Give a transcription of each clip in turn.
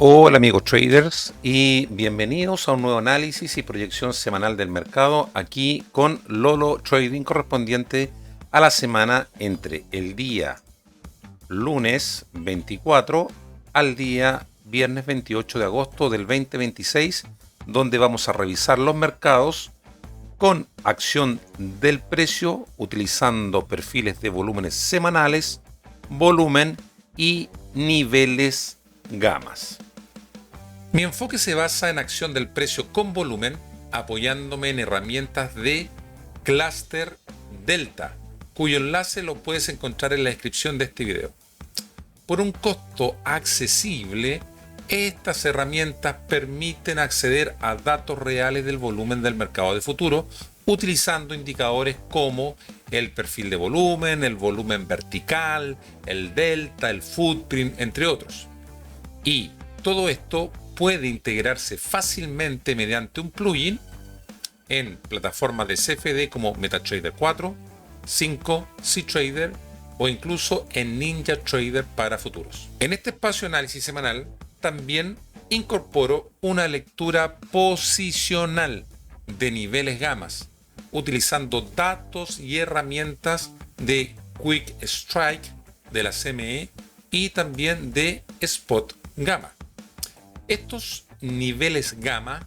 Hola amigos traders y bienvenidos a un nuevo análisis y proyección semanal del mercado aquí con Lolo Trading correspondiente a la semana entre el día lunes 24 al día viernes 28 de agosto del 2026, donde vamos a revisar los mercados con acción del precio utilizando perfiles de volúmenes semanales, volumen y niveles gamas. Mi enfoque se basa en acción del precio con volumen, apoyándome en herramientas de Cluster Delta, cuyo enlace lo puedes encontrar en la descripción de este video. Por un costo accesible, estas herramientas permiten acceder a datos reales del volumen del mercado de futuro, utilizando indicadores como el perfil de volumen, el volumen vertical, el delta, el footprint, entre otros. Y todo esto puede integrarse fácilmente mediante un plugin en plataformas de CFD como MetaTrader 4, 5, CTrader o incluso en NinjaTrader para futuros. En este espacio de análisis semanal también incorporo una lectura posicional de niveles gamas, utilizando datos y herramientas de Quick Strike de la CME y también de Spot Gamma. Estos niveles gamma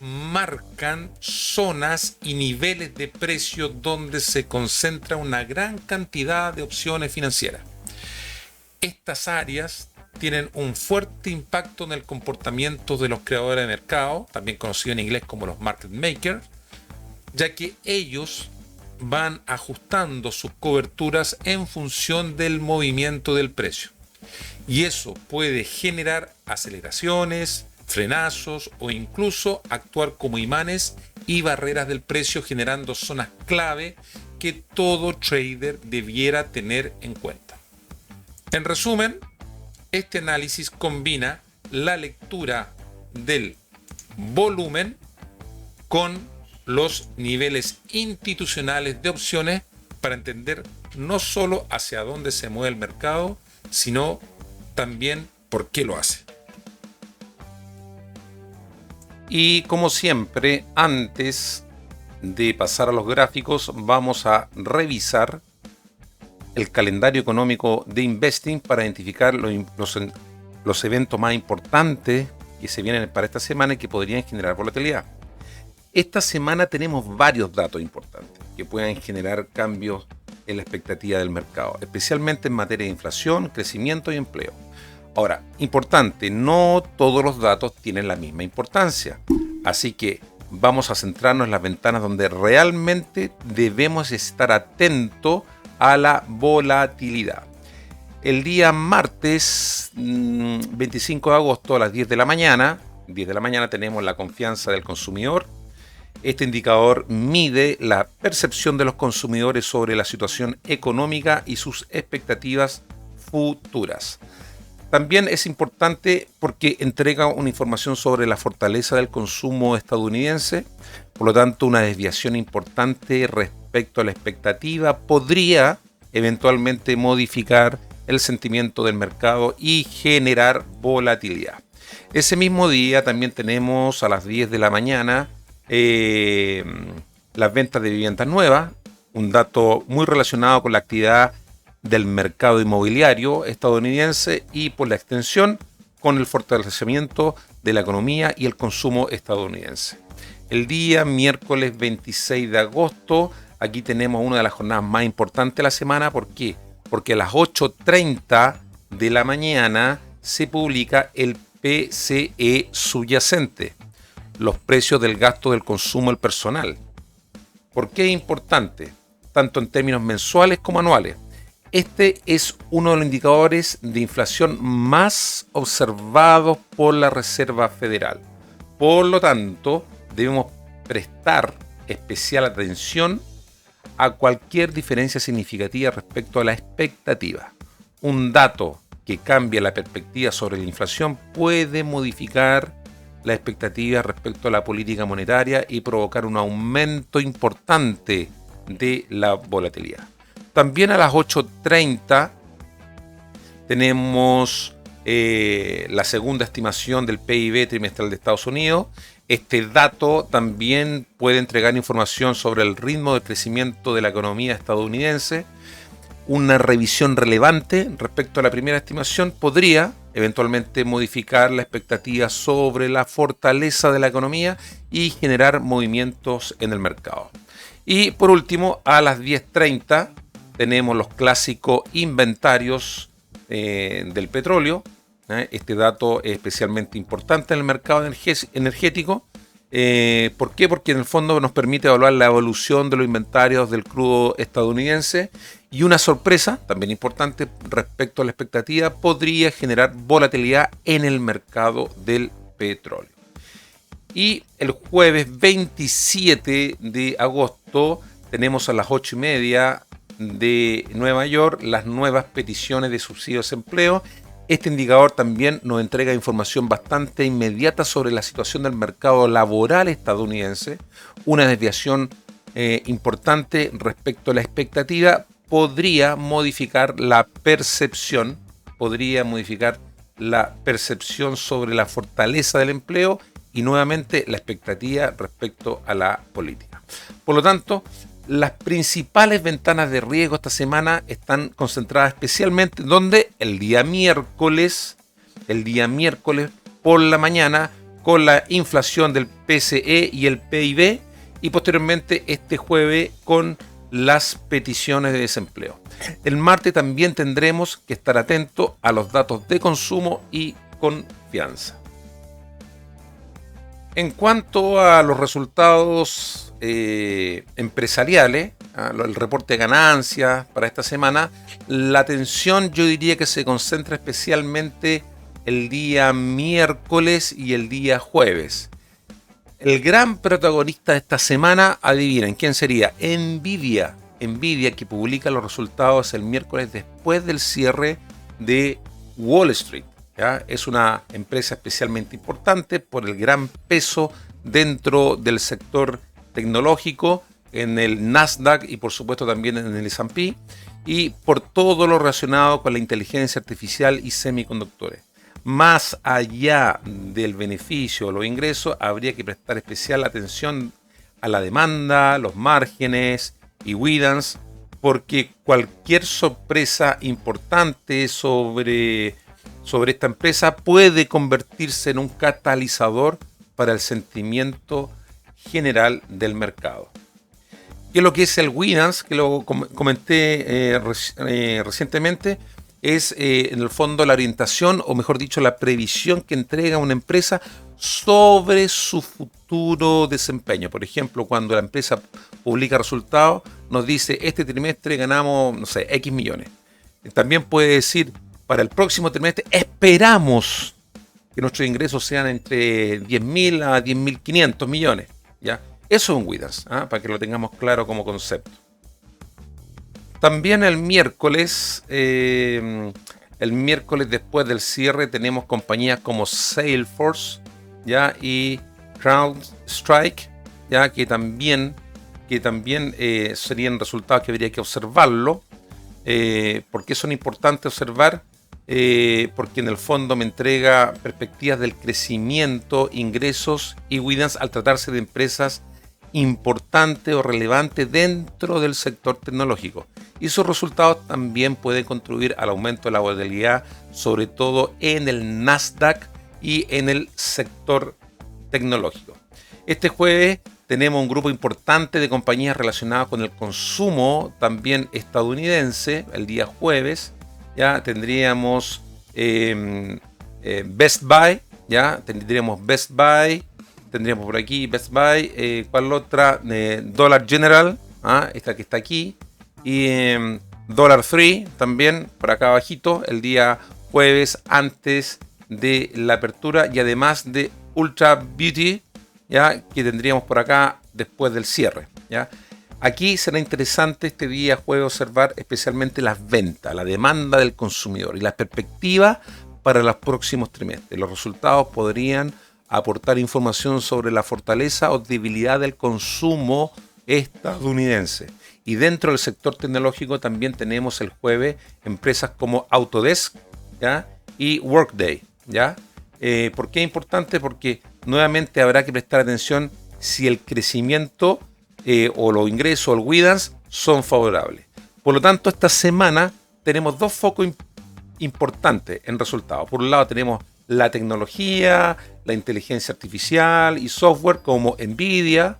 marcan zonas y niveles de precio donde se concentra una gran cantidad de opciones financieras. Estas áreas tienen un fuerte impacto en el comportamiento de los creadores de mercado, también conocidos en inglés como los market makers, ya que ellos van ajustando sus coberturas en función del movimiento del precio. Y eso puede generar aceleraciones, frenazos o incluso actuar como imanes y barreras del precio, generando zonas clave que todo trader debiera tener en cuenta. En resumen, este análisis combina la lectura del volumen con los niveles institucionales de opciones para entender no solo hacia dónde se mueve el mercado, sino también por qué lo hace. Y como siempre, antes de pasar a los gráficos, vamos a revisar el calendario económico de Investing para identificar los eventos más importantes que se vienen para esta semana y que podrían generar volatilidad. Esta semana tenemos varios datos importantes que pueden generar cambios en la expectativa del mercado, especialmente en materia de inflación, crecimiento y empleo. Ahora, importante, no todos los datos tienen la misma importancia, así que vamos a centrarnos en las ventanas donde realmente debemos estar atentos a la volatilidad. El día martes 25 de agosto a las 10 de la mañana tenemos la confianza del consumidor. Este indicador mide la percepción de los consumidores sobre la situación económica y sus expectativas futuras. También es importante porque entrega una información sobre la fortaleza del consumo estadounidense. Por lo tanto, una desviación importante respecto a la expectativa podría eventualmente modificar el sentimiento del mercado y generar volatilidad. Ese mismo día también tenemos a las 10 de la mañana las ventas de viviendas nuevas, un dato muy relacionado con la actividad del mercado inmobiliario estadounidense y por la extensión con el fortalecimiento de la economía y el consumo estadounidense. El día miércoles 26 de agosto, aquí tenemos una de las jornadas más importantes de la semana. ¿Por qué? Porque a las 8:30 de la mañana se publica el PCE subyacente, los precios del gasto del consumo del personal. ¿Por qué es importante? Tanto en términos mensuales como anuales. Este es uno de los indicadores de inflación más observados por la Reserva Federal. Por lo tanto, debemos prestar especial atención a cualquier diferencia significativa respecto a la expectativa. Un dato que cambia la perspectiva sobre la inflación puede modificar la expectativa respecto a la política monetaria y provocar un aumento importante de la volatilidad. También a las 8:30 tenemos la segunda estimación del PIB trimestral de Estados Unidos. Este dato también puede entregar información sobre el ritmo de crecimiento de la economía estadounidense. Una revisión relevante respecto a la primera estimación podría eventualmente modificar la expectativa sobre la fortaleza de la economía y generar movimientos en el mercado. Y por último, a las 10:30 tenemos los clásicos inventarios del petróleo. Este dato es especialmente importante en el mercado energético. ¿Por qué? Porque en el fondo nos permite evaluar la evolución de los inventarios del crudo estadounidense, y una sorpresa, también importante respecto a la expectativa, podría generar volatilidad en el mercado del petróleo. Y el jueves 27 de agosto tenemos a las 8:30 de Nueva York las nuevas peticiones de subsidio de desempleo. Este indicador también nos entrega información bastante inmediata sobre la situación del mercado laboral estadounidense. Una desviación importante respecto a la expectativa podría modificar la percepción sobre la fortaleza del empleo y nuevamente la expectativa respecto a la política. Por lo tanto, las principales ventanas de riesgo esta semana están concentradas especialmente donde el día miércoles por la mañana, con la inflación del PCE y el PIB, y posteriormente este jueves con las peticiones de desempleo. El martes también tendremos que estar atentos a los datos de consumo y confianza. En cuanto a los resultados empresariales, el reporte de ganancias para esta semana, la atención yo diría que se concentra especialmente el día miércoles y el día jueves. El gran protagonista de esta semana, adivinen, ¿quién sería? Nvidia, que publica los resultados el miércoles después del cierre de Wall Street. ¿Ya? Es una empresa especialmente importante por el gran peso dentro del sector tecnológico, en el Nasdaq y por supuesto también en el S&P, y por todo lo relacionado con la inteligencia artificial y semiconductores. Más allá del beneficio o los ingresos, habría que prestar especial atención a la demanda, los márgenes y guidance, porque cualquier sorpresa importante sobre esta empresa puede convertirse en un catalizador para el sentimiento general del mercado. ¿Qué es lo que es el guidance? Que lo comenté recientemente. Es en el fondo la orientación, o mejor dicho, la previsión que entrega una empresa sobre su futuro desempeño. Por ejemplo, cuando la empresa publica resultados, nos dice, este trimestre ganamos, no sé, X millones. También puede decir, para el próximo trimestre esperamos que nuestros ingresos sean entre 10.000 a 10.500 millones. ¿Ya? Eso es un guidance, para que lo tengamos claro como concepto. También el miércoles después del cierre tenemos compañías como Salesforce, ¿ya? Y CrowdStrike, ¿ya? que también serían resultados que habría que observarlo. ¿Por qué son importantes observar? Porque en el fondo me entrega perspectivas del crecimiento, ingresos y guidance al tratarse de empresas importante o relevante dentro del sector tecnológico, y sus resultados también pueden contribuir al aumento de la volatilidad, sobre todo en el Nasdaq y en el sector tecnológico. Este jueves tenemos un grupo importante de compañías relacionadas con el consumo también estadounidense. El día jueves ya tendríamos Best Buy, tendríamos por aquí Best Buy, ¿cuál otra? Dollar General, esta que está aquí, y Dollar Tree también por acá abajito el día jueves antes de la apertura, y además de Ultra Beauty, ¿ya? Que tendríamos por acá después del cierre, ¿ya? Aquí será interesante este día jueves observar especialmente las ventas, la demanda del consumidor y las perspectivas para los próximos trimestres. Los resultados podrían aportar información sobre la fortaleza o debilidad del consumo estadounidense. Y dentro del sector tecnológico también tenemos el jueves empresas como Autodesk, ¿ya? y Workday, ¿ya? ¿Por qué es importante? Porque nuevamente habrá que prestar atención si el crecimiento o los ingresos o el guidance son favorables. Por lo tanto, esta semana tenemos dos focos importantes en resultados. Por un lado tenemos la tecnología, la inteligencia artificial y software como Nvidia,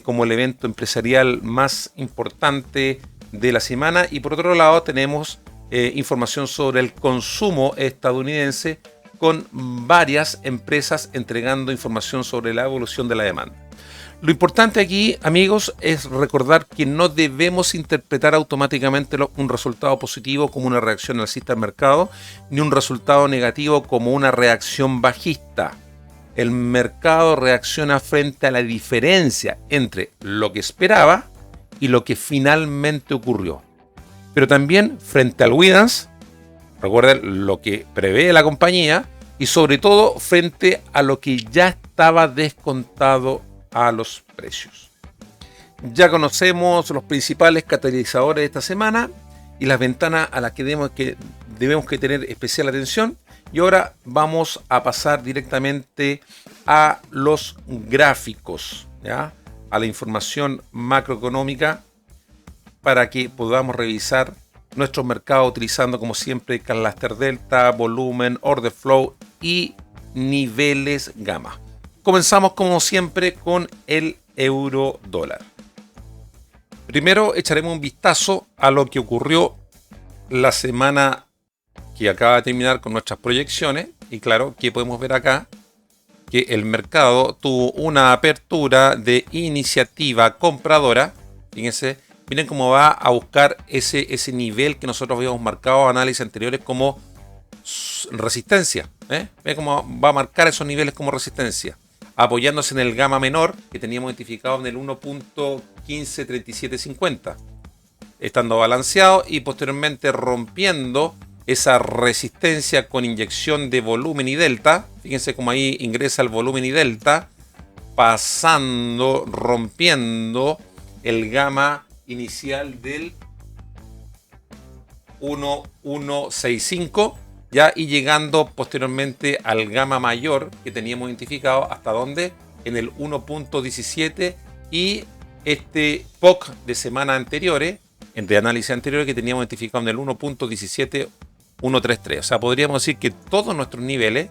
como el evento empresarial más importante de la semana. Y por otro lado tenemos información sobre el consumo estadounidense con varias empresas entregando información sobre la evolución de la demanda. Lo importante aquí, amigos, es recordar que no debemos interpretar automáticamente un resultado positivo como una reacción alcista al mercado, ni un resultado negativo como una reacción bajista. El mercado reacciona frente a la diferencia entre lo que esperaba y lo que finalmente ocurrió. Pero también frente al guidance, recuerden lo que prevé la compañía, y sobre todo frente a lo que ya estaba descontado a los precios. Ya conocemos los principales catalizadores de esta semana y las ventanas a las que debemos que tener especial atención. Y ahora vamos a pasar directamente a los gráficos, ¿ya? A la información macroeconómica para que podamos revisar nuestros mercados utilizando como siempre cluster delta, volumen, order flow y niveles gamma. Comenzamos como siempre con el euro dólar. Primero echaremos un vistazo a lo que ocurrió la semana que acaba de terminar con nuestras proyecciones. Y claro, que podemos ver acá que el mercado tuvo una apertura de iniciativa compradora. Fíjense, miren cómo va a buscar ese nivel que nosotros habíamos marcado en análisis anteriores como resistencia. Miren cómo va a marcar esos niveles como resistencia, apoyándose en el gamma menor que teníamos identificado en el 1.153750, estando balanceado y posteriormente rompiendo esa resistencia con inyección de volumen y delta. Fíjense cómo ahí ingresa el volumen y delta, rompiendo el gamma inicial del 1165, ya, y llegando posteriormente al gamma mayor que teníamos identificado, ¿hasta dónde? En el 1.17, y este POC de semana anteriores, de análisis anteriores, que teníamos identificado en el 1.17133. O sea, podríamos decir que todos nuestros niveles,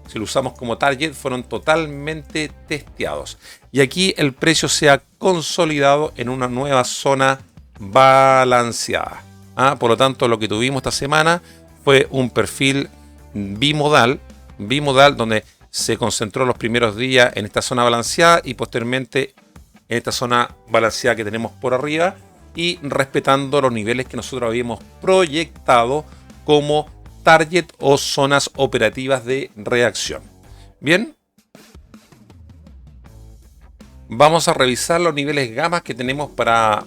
si lo usamos como target, fueron totalmente testeados. Y aquí el precio se ha consolidado en una nueva zona balanceada. Por lo tanto, lo que tuvimos esta semana fue un perfil bimodal donde se concentró los primeros días en esta zona balanceada y posteriormente en esta zona balanceada que tenemos por arriba, y respetando los niveles que nosotros habíamos proyectado como target o zonas operativas de reacción. Bien, vamos a revisar los niveles gamma que tenemos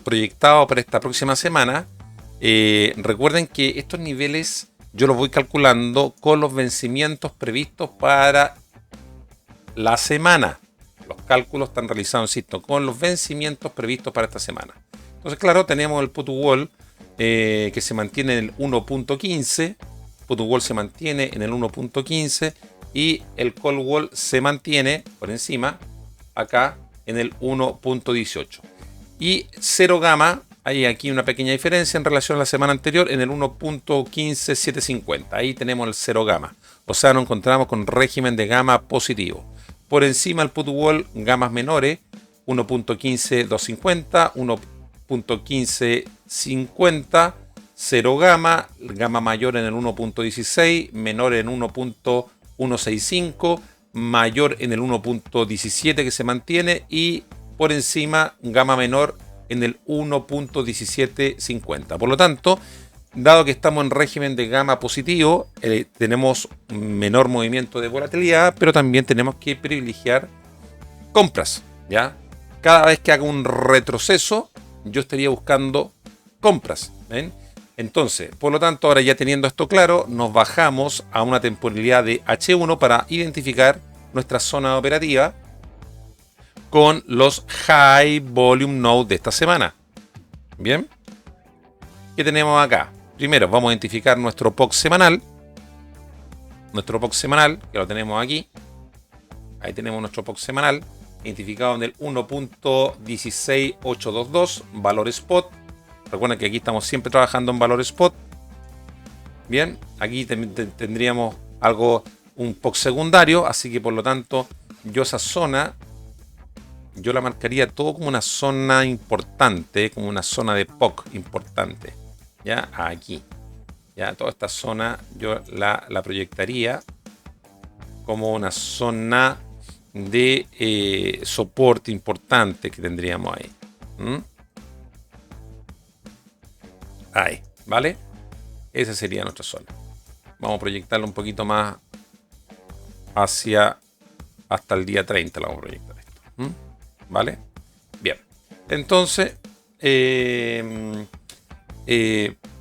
proyectados para esta próxima semana. Recuerden que estos niveles yo los voy calculando con los vencimientos previstos para la semana. Los cálculos están realizados, insisto, con los vencimientos previstos para esta semana. Entonces, claro, tenemos el put wall que se mantiene en el 1.15. Put wall se mantiene en el 1.15 y el call wall se mantiene por encima, acá, en el 1.18. Y cero gamma, hay aquí una pequeña diferencia en relación a la semana anterior, en el 1.15750. Ahí tenemos el cero gamma. O sea, nos encontramos con régimen de gamma positivo. Por encima el put wall, gamas menores, 1.15250, 1.1550, cero gamma, gamma mayor en el 1.16, menor en 1.165, mayor en el 1.17 que se mantiene, y por encima gamma menor en el 1.1750. Por lo tanto, dado que estamos en régimen de gamma positivo, tenemos menor movimiento de volatilidad, pero también tenemos que privilegiar compras, ¿ya? Cada vez que haga un retroceso, yo estaría buscando compras, ¿ven? Entonces, por lo tanto, ahora ya teniendo esto claro, nos bajamos a una temporalidad de H1 para identificar nuestra zona operativa con los High Volume Node de esta semana. Bien, ¿qué tenemos acá? Primero vamos a identificar nuestro POC semanal. nuestro POC semanal, que lo tenemos aquí. Ahí tenemos nuestro POC semanal, identificado en el 1.16822, valor spot. Recuerden que aquí estamos siempre trabajando en valor spot. Bien, aquí tendríamos un POC secundario, así que por lo tanto yo esa zona, yo la marcaría todo como una zona importante, como una zona de POC importante. Ya, aquí. Ya, toda esta zona yo la proyectaría como una zona de soporte importante que tendríamos ahí. Ahí, ¿vale? Esa sería nuestra zona. Vamos a proyectarlo un poquito más hasta el día 30. La vamos a proyectar esto. ¿Vale? Bien. Entonces,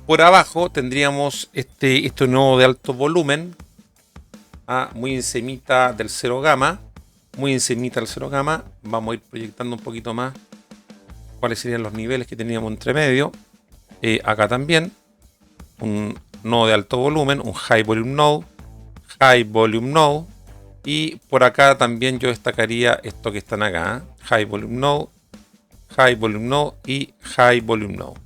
por abajo tendríamos este nodo de alto volumen, muy encimita del 0 gamma. Muy encimita del 0 gamma. Vamos a ir proyectando un poquito más cuáles serían los niveles que teníamos entre medio. Acá también un nodo de alto volumen, un high volume node, y por acá también yo destacaría esto que están acá, high volume node y high volume node.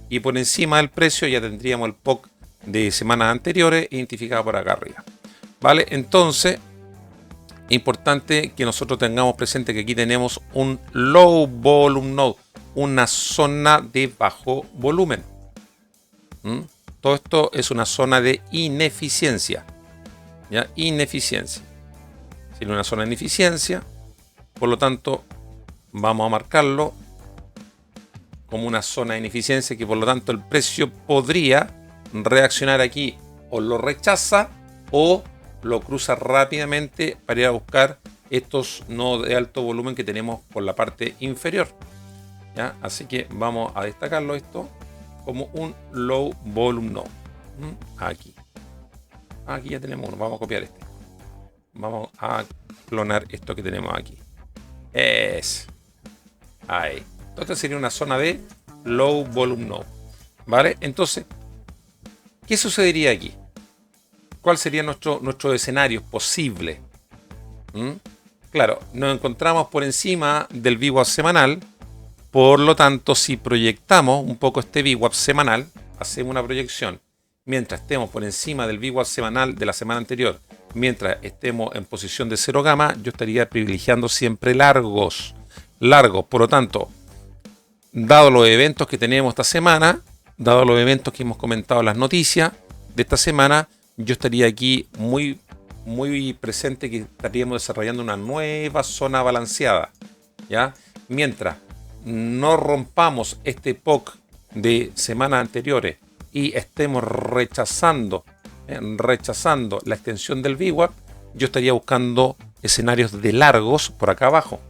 Y por encima del precio ya tendríamos el POC de semanas anteriores identificado por acá arriba. ¿Vale? Entonces, importante que nosotros tengamos presente que aquí tenemos un low volume node, una zona de bajo volumen. Todo esto es una zona de ineficiencia. ¿Ya? Ineficiencia. Tiene una zona de ineficiencia. Por lo tanto, vamos a marcarlo como una zona de ineficiencia que por lo tanto el precio podría reaccionar aquí, o lo rechaza o lo cruza rápidamente para ir a buscar estos nodos de alto volumen que tenemos por la parte inferior. ¿Ya? Así que vamos a destacarlo esto como un low volume node. Aquí ya tenemos uno. Vamos a copiar este. Vamos a clonar esto que tenemos aquí. Ahí. Esta sería una zona de low volume node. ¿Vale? Entonces, ¿qué sucedería aquí? ¿Cuál sería nuestro escenario posible? Claro, nos encontramos por encima del VWAP semanal. Por lo tanto, si proyectamos un poco este VWAP semanal, hacemos una proyección. Mientras estemos por encima del VWAP semanal de la semana anterior, mientras estemos en posición de 0 gamma, yo estaría privilegiando siempre largos. Por lo tanto, dado los eventos que tenemos esta semana, dado los eventos que hemos comentado en las noticias de esta semana, yo estaría aquí muy presente que estaríamos desarrollando una nueva zona balanceada. ¿Ya? Mientras no rompamos este POC de semanas anteriores y estemos rechazando la extensión del VWAP, yo estaría buscando escenarios de largos por acá abajo.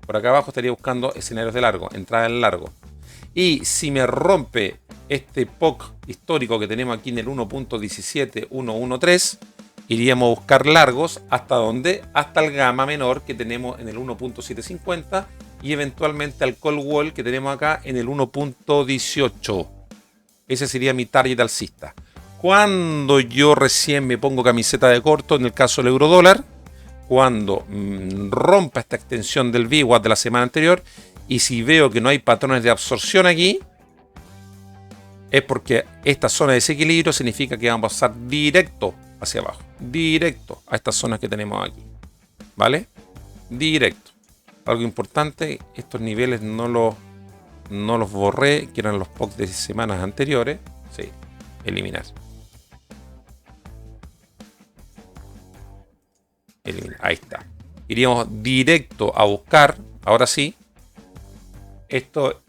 Por acá abajo estaría buscando escenarios de largo, entrada en largo. Y si me rompe este POC histórico que tenemos aquí en el 1.17113, iríamos a buscar largos hasta ¿dónde? Hasta el gamma menor que tenemos en el 1.750 y eventualmente al call wall que tenemos acá en el 1.18. Ese sería mi target alcista. Cuando yo recién me pongo camiseta de corto, en el caso del euro dólar, cuando rompa esta extensión del VWAP de la semana anterior, y si veo que no hay patrones de absorción aquí, es porque esta zona de desequilibrio significa que vamos a pasar directo hacia abajo, directo a estas zonas que tenemos aquí, ¿vale? Directo. Algo importante, estos niveles no los borré, que eran los POC de semanas anteriores. Sí, eliminar. Ahí está. Iríamos directo a buscar, ahora sí, esto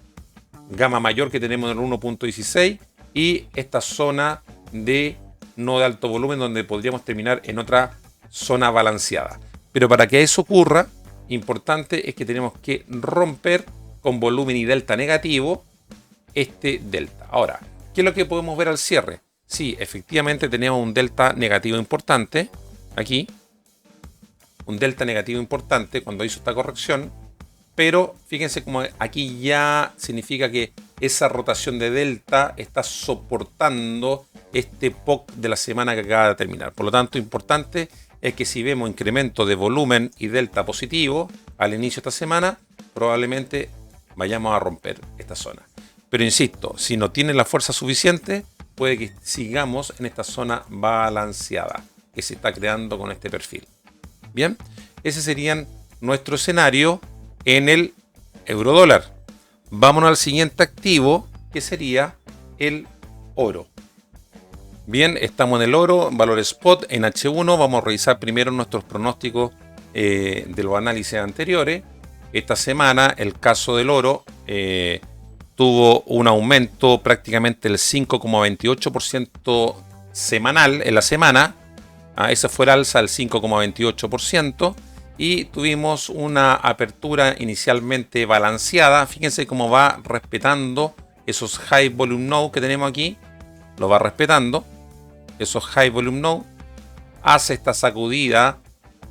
gamma mayor que tenemos en el 1.16 y esta zona de no de alto volumen donde podríamos terminar en otra zona balanceada. Pero para que eso ocurra, importante es que tenemos que romper con volumen y delta negativo este delta. Ahora, ¿qué es lo que podemos ver al cierre? Sí, efectivamente tenemos un delta negativo importante aquí. Un delta negativo importante cuando hizo esta corrección. Pero fíjense como aquí ya significa que esa rotación de delta está soportando este POC de la semana que acaba de terminar. Por lo tanto, importante es que si vemos incremento de volumen y delta positivo al inicio de esta semana, probablemente vayamos a romper esta zona. Pero insisto, si no tiene la fuerza suficiente, puede que sigamos en esta zona balanceada que se está creando con este perfil. Bien, ese serían nuestro escenario en el eurodólar. Vámonos al siguiente activo, que sería el oro. Bien, estamos en el oro, valor spot en H1. Vamos a revisar primero nuestros pronósticos de los análisis anteriores. Esta semana el caso del oro tuvo un aumento prácticamente del 5,28% semanal en la semana. Esa fue el alza del 5,28%. Y tuvimos una apertura inicialmente balanceada. Fíjense cómo va respetando esos high volume node que tenemos aquí. Lo va respetando. Esos high volume node. Hace esta sacudida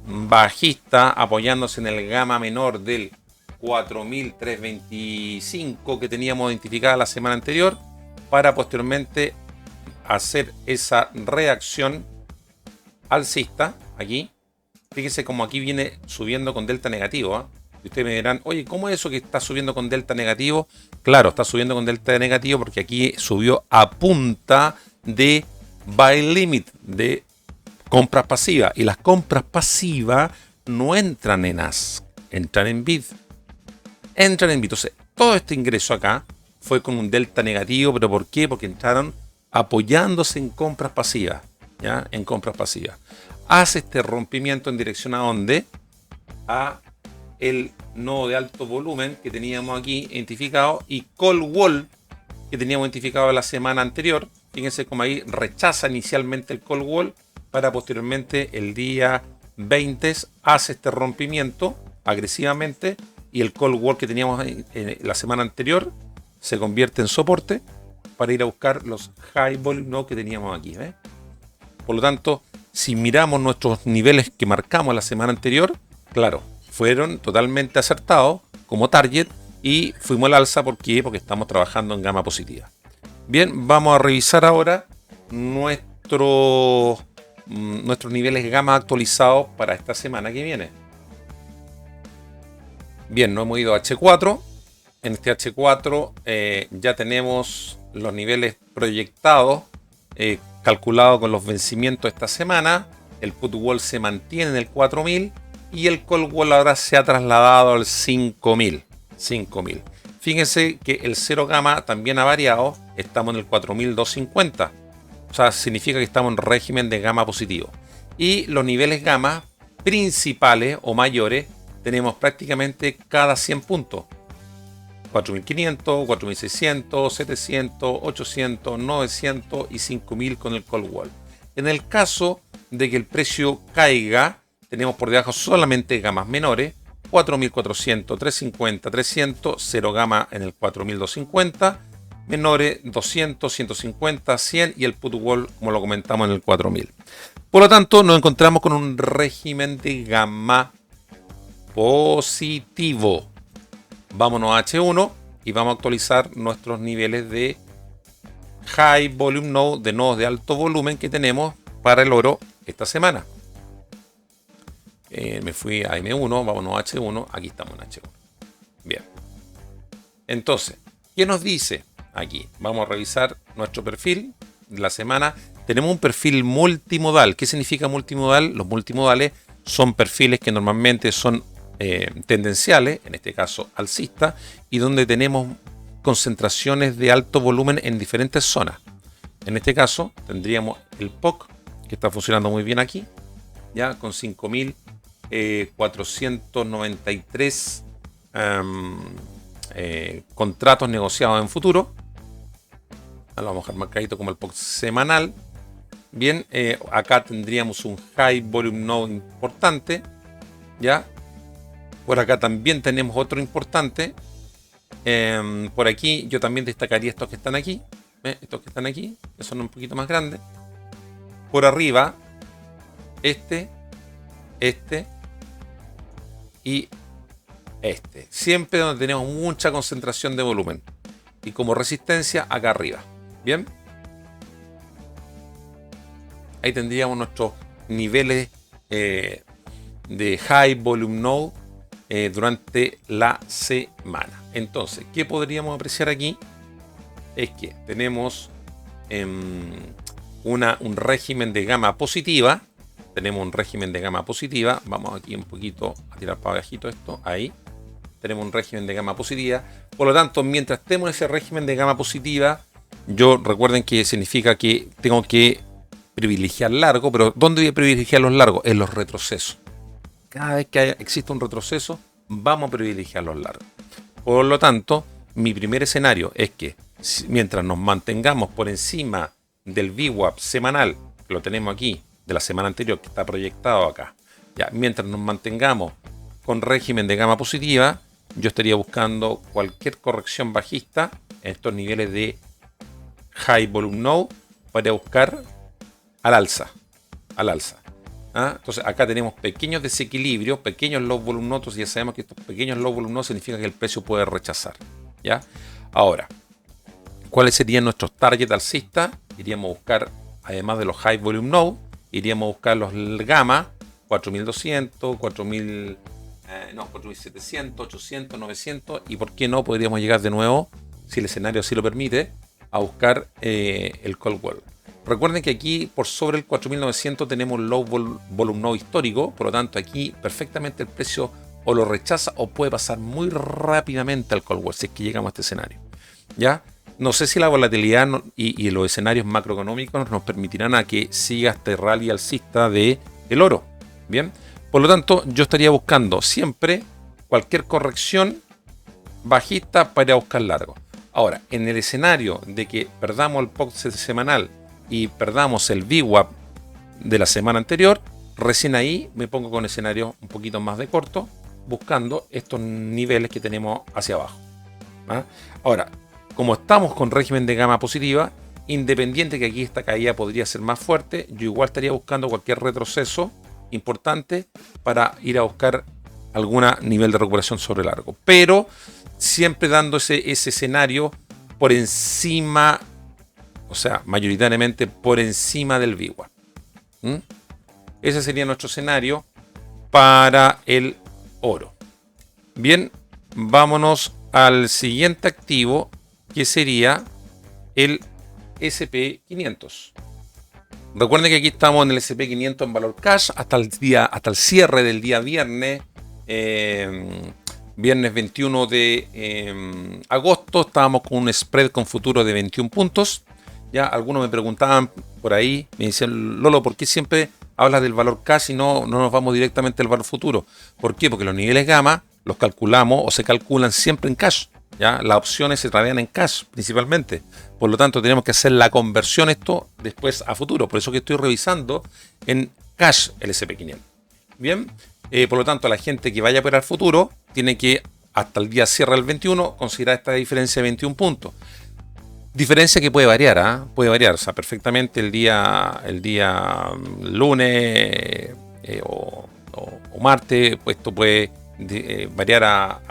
bajista apoyándose en el gamma menor del 4.325 que teníamos identificada la semana anterior, para posteriormente hacer esa reacción alcista aquí. Fíjense como aquí viene subiendo con delta negativo. Y ustedes me dirán, oye, ¿cómo es eso que está subiendo con delta negativo? Claro, está subiendo con delta negativo porque aquí subió a punta de buy limit, de compras pasivas. Y las compras pasivas no entran en ask, entran en bid. Entran en bid. Entonces, todo este ingreso acá fue con un delta negativo. ¿Pero por qué? Porque entraron apoyándose en compras pasivas. ¿Ya? En compras pasivas. Hace este rompimiento en dirección a dónde? A el nodo de alto volumen que teníamos aquí identificado y call wall que teníamos identificado la semana anterior. Fíjense como ahí rechaza inicialmente el call wall para posteriormente el día 20 hace este rompimiento agresivamente y el call wall que teníamos la semana anterior se convierte en soporte para ir a buscar los high volume node que teníamos aquí. ¿Ves? Por lo tanto, si miramos nuestros niveles que marcamos la semana anterior, claro, fueron totalmente acertados como target y fuimos al alza. ¿Por qué? Porque estamos trabajando en gama positiva. Bien, vamos a revisar ahora nuestros niveles gamma actualizados para esta semana que viene. Bien, nos hemos ido a H4. En este H4 ya tenemos los niveles proyectados, calculado con los vencimientos esta semana. El put wall se mantiene en el 4000 y el call wall ahora se ha trasladado al 5000. Fíjense que el 0 gamma también ha variado. Estamos en el 4250. O sea, significa que estamos en régimen de gamma positivo. Y los niveles gamma principales o mayores tenemos prácticamente cada 100 puntos. 4.500, 4.600, 700, 800, 900 y 5.000 con el call wall. En el caso de que el precio caiga, tenemos por debajo solamente gamas menores, 4.400, 350, 300, 0 gama en el 4.250, menores 200, 150, 100 y el put wall, como lo comentamos, en el 4.000. Por lo tanto, nos encontramos con un régimen de gama positivo. Vámonos a H1 y vamos a actualizar nuestros niveles de high volume node, de nodos de alto volumen que tenemos para el oro esta semana. Me fui a M1, vámonos a H1, aquí estamos en H1. Bien. Entonces, ¿qué nos dice aquí? Vamos a revisar nuestro perfil de la semana. Tenemos un perfil multimodal. ¿Qué significa multimodal? Los multimodales son perfiles que normalmente son tendenciales, en este caso alcista, y donde tenemos concentraciones de alto volumen en diferentes zonas. En este caso tendríamos el POC, que está funcionando muy bien aquí, ya con 5.493 contratos negociados en futuro. Lo vamos a dejar marcadito como el POC semanal. Bien, acá tendríamos un high volume node importante, ya. Por acá también tenemos otro importante. Por aquí yo también destacaría estos que están aquí. Estos que están aquí, que son un poquito más grandes. Por arriba, este y este. Siempre donde tenemos mucha concentración de volumen. Y como resistencia, acá arriba. Bien. Ahí tendríamos nuestros niveles de High Volume Node durante la semana. Entonces, ¿qué podríamos apreciar aquí? Es que tenemos un régimen de gama positiva. Tenemos un régimen de gama positiva. Vamos aquí un poquito a tirar para abajito esto. Ahí. Tenemos un régimen de gama positiva. Por lo tanto, mientras estemos en ese régimen de gama positiva, recuerden que significa que tengo que privilegiar largo, pero ¿dónde voy a privilegiar los largos? En los retrocesos. Cada vez que existe un retroceso, vamos a privilegiar los largos. Por lo tanto, mi primer escenario es que mientras nos mantengamos por encima del VWAP semanal, que lo tenemos aquí, de la semana anterior, que está proyectado acá, ya, mientras nos mantengamos con régimen de gama positiva, yo estaría buscando cualquier corrección bajista en estos niveles de High Volume Node para buscar al alza. Entonces acá tenemos pequeños desequilibrios, pequeños low volume nodes, y ya sabemos que estos pequeños low volume nodes significa que el precio puede rechazar. ¿Ya? Ahora, ¿cuáles serían nuestros targets alcistas? Iríamos a buscar, además de los high volume nodes, iríamos a buscar los gamma 4200, 4700, 800, 900, y por qué no podríamos llegar de nuevo, si el escenario así lo permite, a buscar el call wall. Recuerden que aquí por sobre el 4900 tenemos un low volume node histórico, por lo tanto aquí perfectamente el precio o lo rechaza o puede pasar muy rápidamente al call wall si es que llegamos a este escenario. ¿Ya? No sé si la volatilidad y los escenarios macroeconómicos nos permitirán a que siga este rally alcista del oro. Bien, por lo tanto yo estaría buscando siempre cualquier corrección bajista para ir a buscar largo. Ahora, en el escenario de que perdamos el POC semanal y perdamos el VWAP de la semana anterior, recién ahí me pongo con escenarios un poquito más de corto, buscando estos niveles que tenemos hacia abajo. Ahora, como estamos con régimen de gama positiva, independiente que aquí esta caída podría ser más fuerte, yo igual estaría buscando cualquier retroceso importante para ir a buscar algún nivel de recuperación sobre largo, pero siempre dando ese escenario por encima, o sea, mayoritariamente por encima del VWAP. Ese sería nuestro escenario para el oro. Bien, vámonos al siguiente activo, que sería el SP500. Recuerden que aquí estamos en el SP500 en valor cash hasta el cierre del día viernes. Viernes 21 de agosto estábamos con un spread con futuro de 21 puntos. Ya algunos me preguntaban por ahí, me decían, Lolo, ¿por qué siempre hablas del valor cash y no nos vamos directamente al valor futuro? ¿Por qué? Porque los niveles gamma los calculamos o se calculan siempre en cash. ¿Ya? Las opciones se tradean en cash principalmente. Por lo tanto, tenemos que hacer la conversión esto después a futuro. Por eso que estoy revisando en cash el SP500. Bien, por lo tanto, la gente que vaya a operar futuro tiene que, hasta el día cierre del 21, considerar esta diferencia de 21 puntos. Diferencia que puede variar, puede variar. O sea, perfectamente el día lunes o martes, pues esto puede variar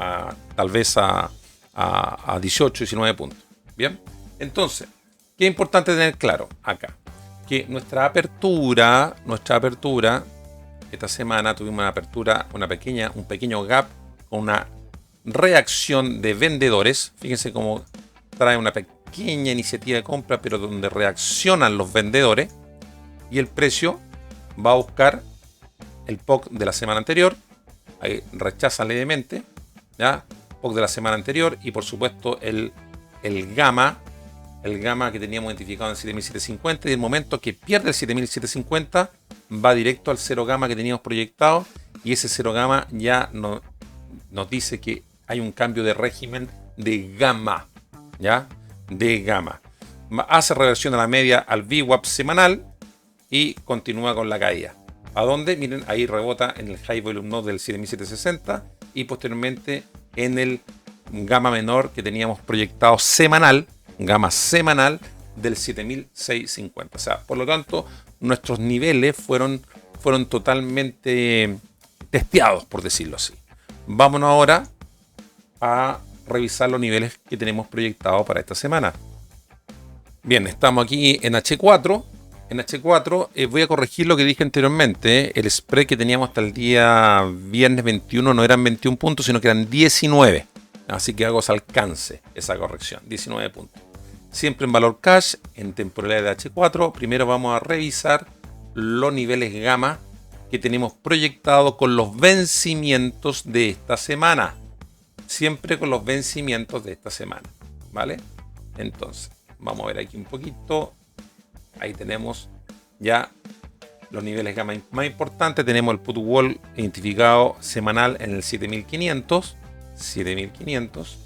tal vez a 18, 19 puntos. Bien, entonces, ¿qué es importante tener claro acá? Que nuestra apertura, esta semana tuvimos una apertura, un pequeño gap con una reacción de vendedores. Fíjense cómo trae una pequeña iniciativa de compra, pero donde reaccionan los vendedores y el precio va a buscar el POC de la semana anterior. Ahí rechazan levemente, ¿ya? POC de la semana anterior y por supuesto el gamma que teníamos identificado en 7750, y el momento que pierde el 7750 va directo al 0 gamma que teníamos proyectado, y ese 0 gamma ya nos dice que hay un cambio de régimen de gamma, ¿ya? De gamma. Hace reversión a la media al VWAP semanal y continúa con la caída. ¿A dónde? Miren, ahí rebota en el High Volume Node del 7760 y posteriormente en el gamma menor que teníamos proyectado semanal, gamma semanal del 7650. O sea, por lo tanto, nuestros niveles fueron totalmente testeados, por decirlo así. Vámonos ahora a revisar los niveles que tenemos proyectados para esta semana. Bien, estamos aquí en H4 En H4 voy a corregir lo que dije anteriormente. El spread que teníamos hasta el día viernes 21 no eran 21 puntos, sino que eran 19. Así que hago ese alcance, esa corrección, 19 puntos. Siempre en valor cash, en temporalidad de H4. Primero vamos a revisar los niveles gamma que tenemos proyectados con los vencimientos de esta semana. Siempre con los vencimientos de esta semana, ¿vale? Entonces, vamos a ver aquí un poquito. Ahí tenemos ya los niveles gamma más importantes. Tenemos el put wall identificado semanal en el 7500. 7500.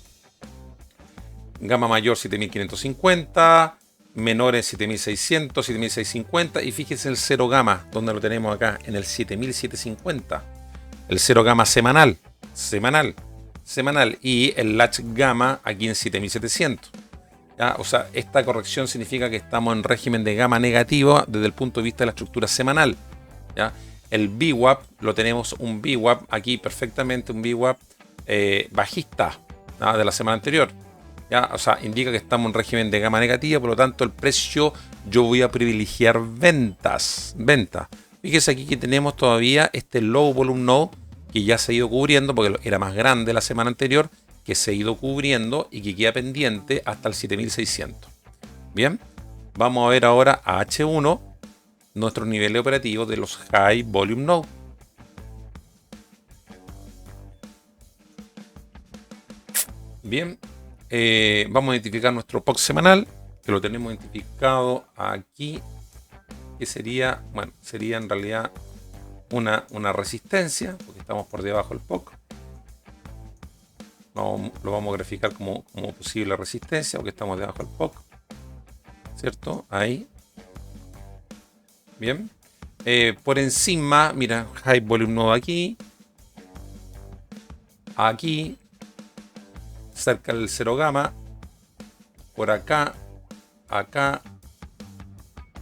Gamma mayor 7550. Menores 7600, 7650. Y fíjense el cero gamma, donde lo tenemos acá, en el 7750. El cero gamma semanal. Y el latch gamma aquí en 7700. ¿Ya? O sea, esta corrección significa que estamos en régimen de gamma negativo desde el punto de vista de la estructura semanal. ¿Ya? El VWAP, lo tenemos un VWAP aquí perfectamente, un VWAP bajista, ¿no? De la semana anterior. ¿Ya? O sea, indica que estamos en régimen de gamma negativa, por lo tanto el precio yo voy a privilegiar ventas. Fíjese aquí que tenemos todavía este low volume node que ya se ha ido cubriendo porque era más grande la semana anterior, que se ha ido cubriendo y que queda pendiente hasta el 7600. Bien, vamos a ver ahora a H1 nuestro nivel operativo de los High Volume Node. Bien, vamos a identificar nuestro POC semanal, que lo tenemos identificado aquí, que sería, bueno, sería en realidad una resistencia, porque estamos por debajo del POC. Lo vamos a graficar como posible resistencia, porque estamos debajo del POC, ¿cierto? Ahí. Bien. Por encima, mira, High Volume Node aquí. Aquí. Cerca del cero gamma. Por acá. Acá.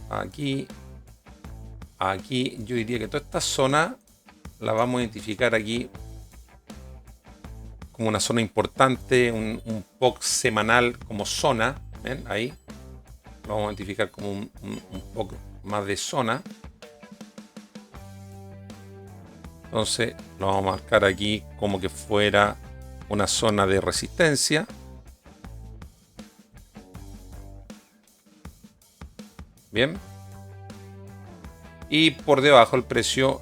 Aquí. Aquí. Yo diría que toda esta zona la vamos a identificar aquí como una zona importante, un POC semanal como zona. ¿Ven? Ahí. Lo vamos a identificar como un POC más de zona. Entonces lo vamos a marcar aquí como que fuera una zona de resistencia. Bien. Y por debajo el precio,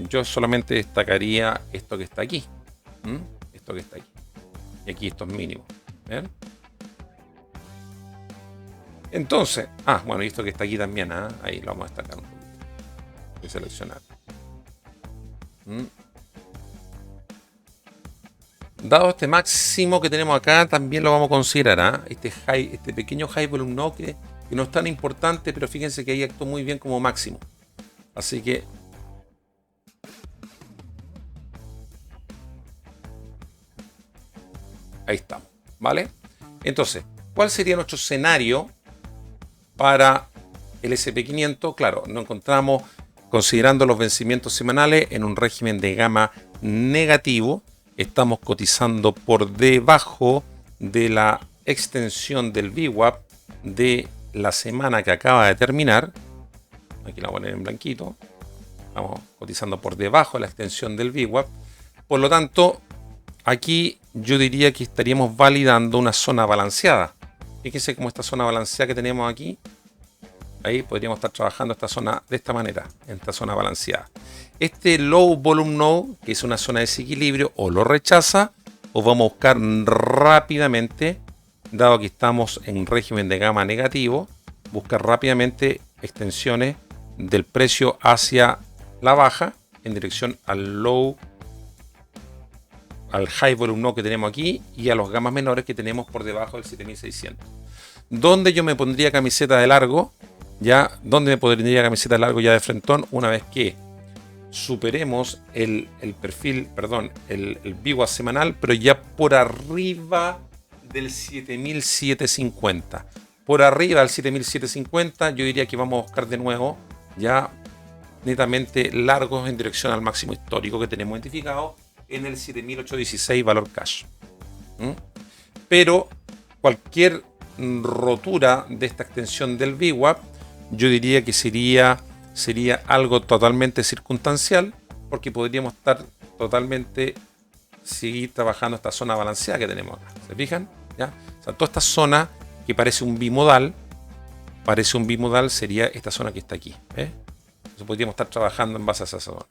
yo solamente destacaría esto que está aquí. Esto que está aquí. Y aquí estos mínimos. ¿Ven? Entonces, bueno, y esto que está aquí también, ahí lo vamos a destacar un poquito. Voy a seleccionar. Dado este máximo que tenemos acá, también lo vamos a considerar. Este pequeño high volume node que no es tan importante, pero fíjense que ahí actuó muy bien como máximo. Así que ahí estamos, ¿vale? Entonces, ¿cuál sería nuestro escenario para el SP500? Claro, nos encontramos considerando los vencimientos semanales en un régimen de gamma negativo. Estamos cotizando por debajo de la extensión del VWAP de la semana que acaba de terminar. Aquí la voy a poner en blanquito. Estamos cotizando por debajo de la extensión del VWAP. Por lo tanto, aquí yo diría que estaríamos validando una zona balanceada. Fíjense cómo esta zona balanceada que tenemos aquí. Ahí podríamos estar trabajando esta zona de esta manera, en esta zona balanceada. Este low volume node, que es una zona de desequilibrio, o lo rechaza, o vamos a buscar rápidamente, dado que estamos en régimen de gamma negativo, buscar rápidamente extensiones del precio hacia la baja en dirección al high volume node que tenemos aquí y a los gammas menores que tenemos por debajo del 7600. ¿Dónde yo me pondría camiseta de largo? ¿Dónde me pondría camiseta de largo ya de frentón? Una vez que superemos el VWAP semanal, pero ya por arriba del 7750. Por arriba del 7750, yo diría que vamos a buscar de nuevo ya netamente largos en dirección al máximo histórico que tenemos identificado en el 7816 valor cash. Pero cualquier rotura de esta extensión del VWAP yo diría que sería algo totalmente circunstancial, porque podríamos estar totalmente seguir trabajando esta zona balanceada que tenemos acá. ¿Se fijan? ¿Ya? O sea, toda esta zona que parece un bimodal sería esta zona que está aquí. Entonces podríamos estar trabajando en base a esa zona.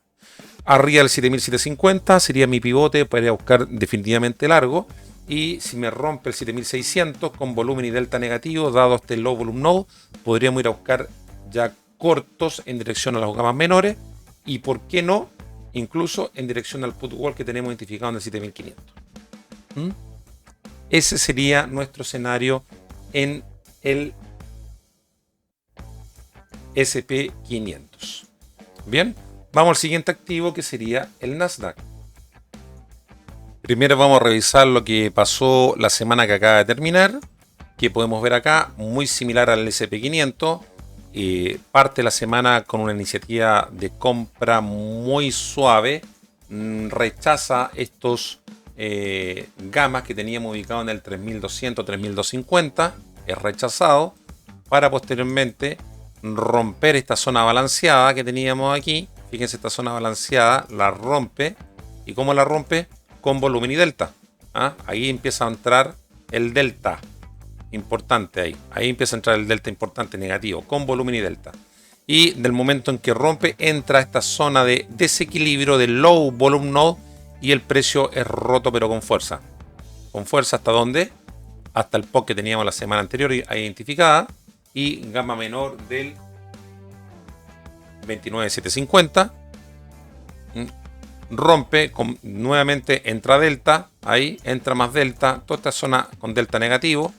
Arriba del 7750 sería mi pivote para ir a buscar definitivamente largo. Y si me rompe el 7600 con volumen y delta negativo, dado este low volume node, podríamos ir a buscar ya cortos en dirección a las gamas menores. Y por qué no, incluso en dirección al put wall que tenemos identificado en el 7500. Ese sería nuestro escenario en el SP500. Bien, vamos al siguiente activo, que sería el Nasdaq. Primero vamos a revisar lo que pasó la semana que acaba de terminar, que podemos ver acá, muy similar al SP500. Parte la semana con una iniciativa de compra muy suave, rechaza estos gamas que teníamos ubicados en el 3200, 3250, es rechazado, para posteriormente romper esta zona balanceada que teníamos aquí. Fíjense, esta zona balanceada la rompe. ¿Y cómo la rompe? Con volumen y delta. Ahí empieza a entrar el delta importante. Ahí empieza a entrar el delta importante negativo con volumen y delta. Y del momento en que rompe, entra esta zona de desequilibrio del low volume node y el precio es roto, pero con fuerza. ¿Con fuerza hasta dónde? Hasta el POC que teníamos la semana anterior identificada, y gama menor del 29750. Rompe, nuevamente entra delta, ahí entra más delta, toda esta zona con delta negativo,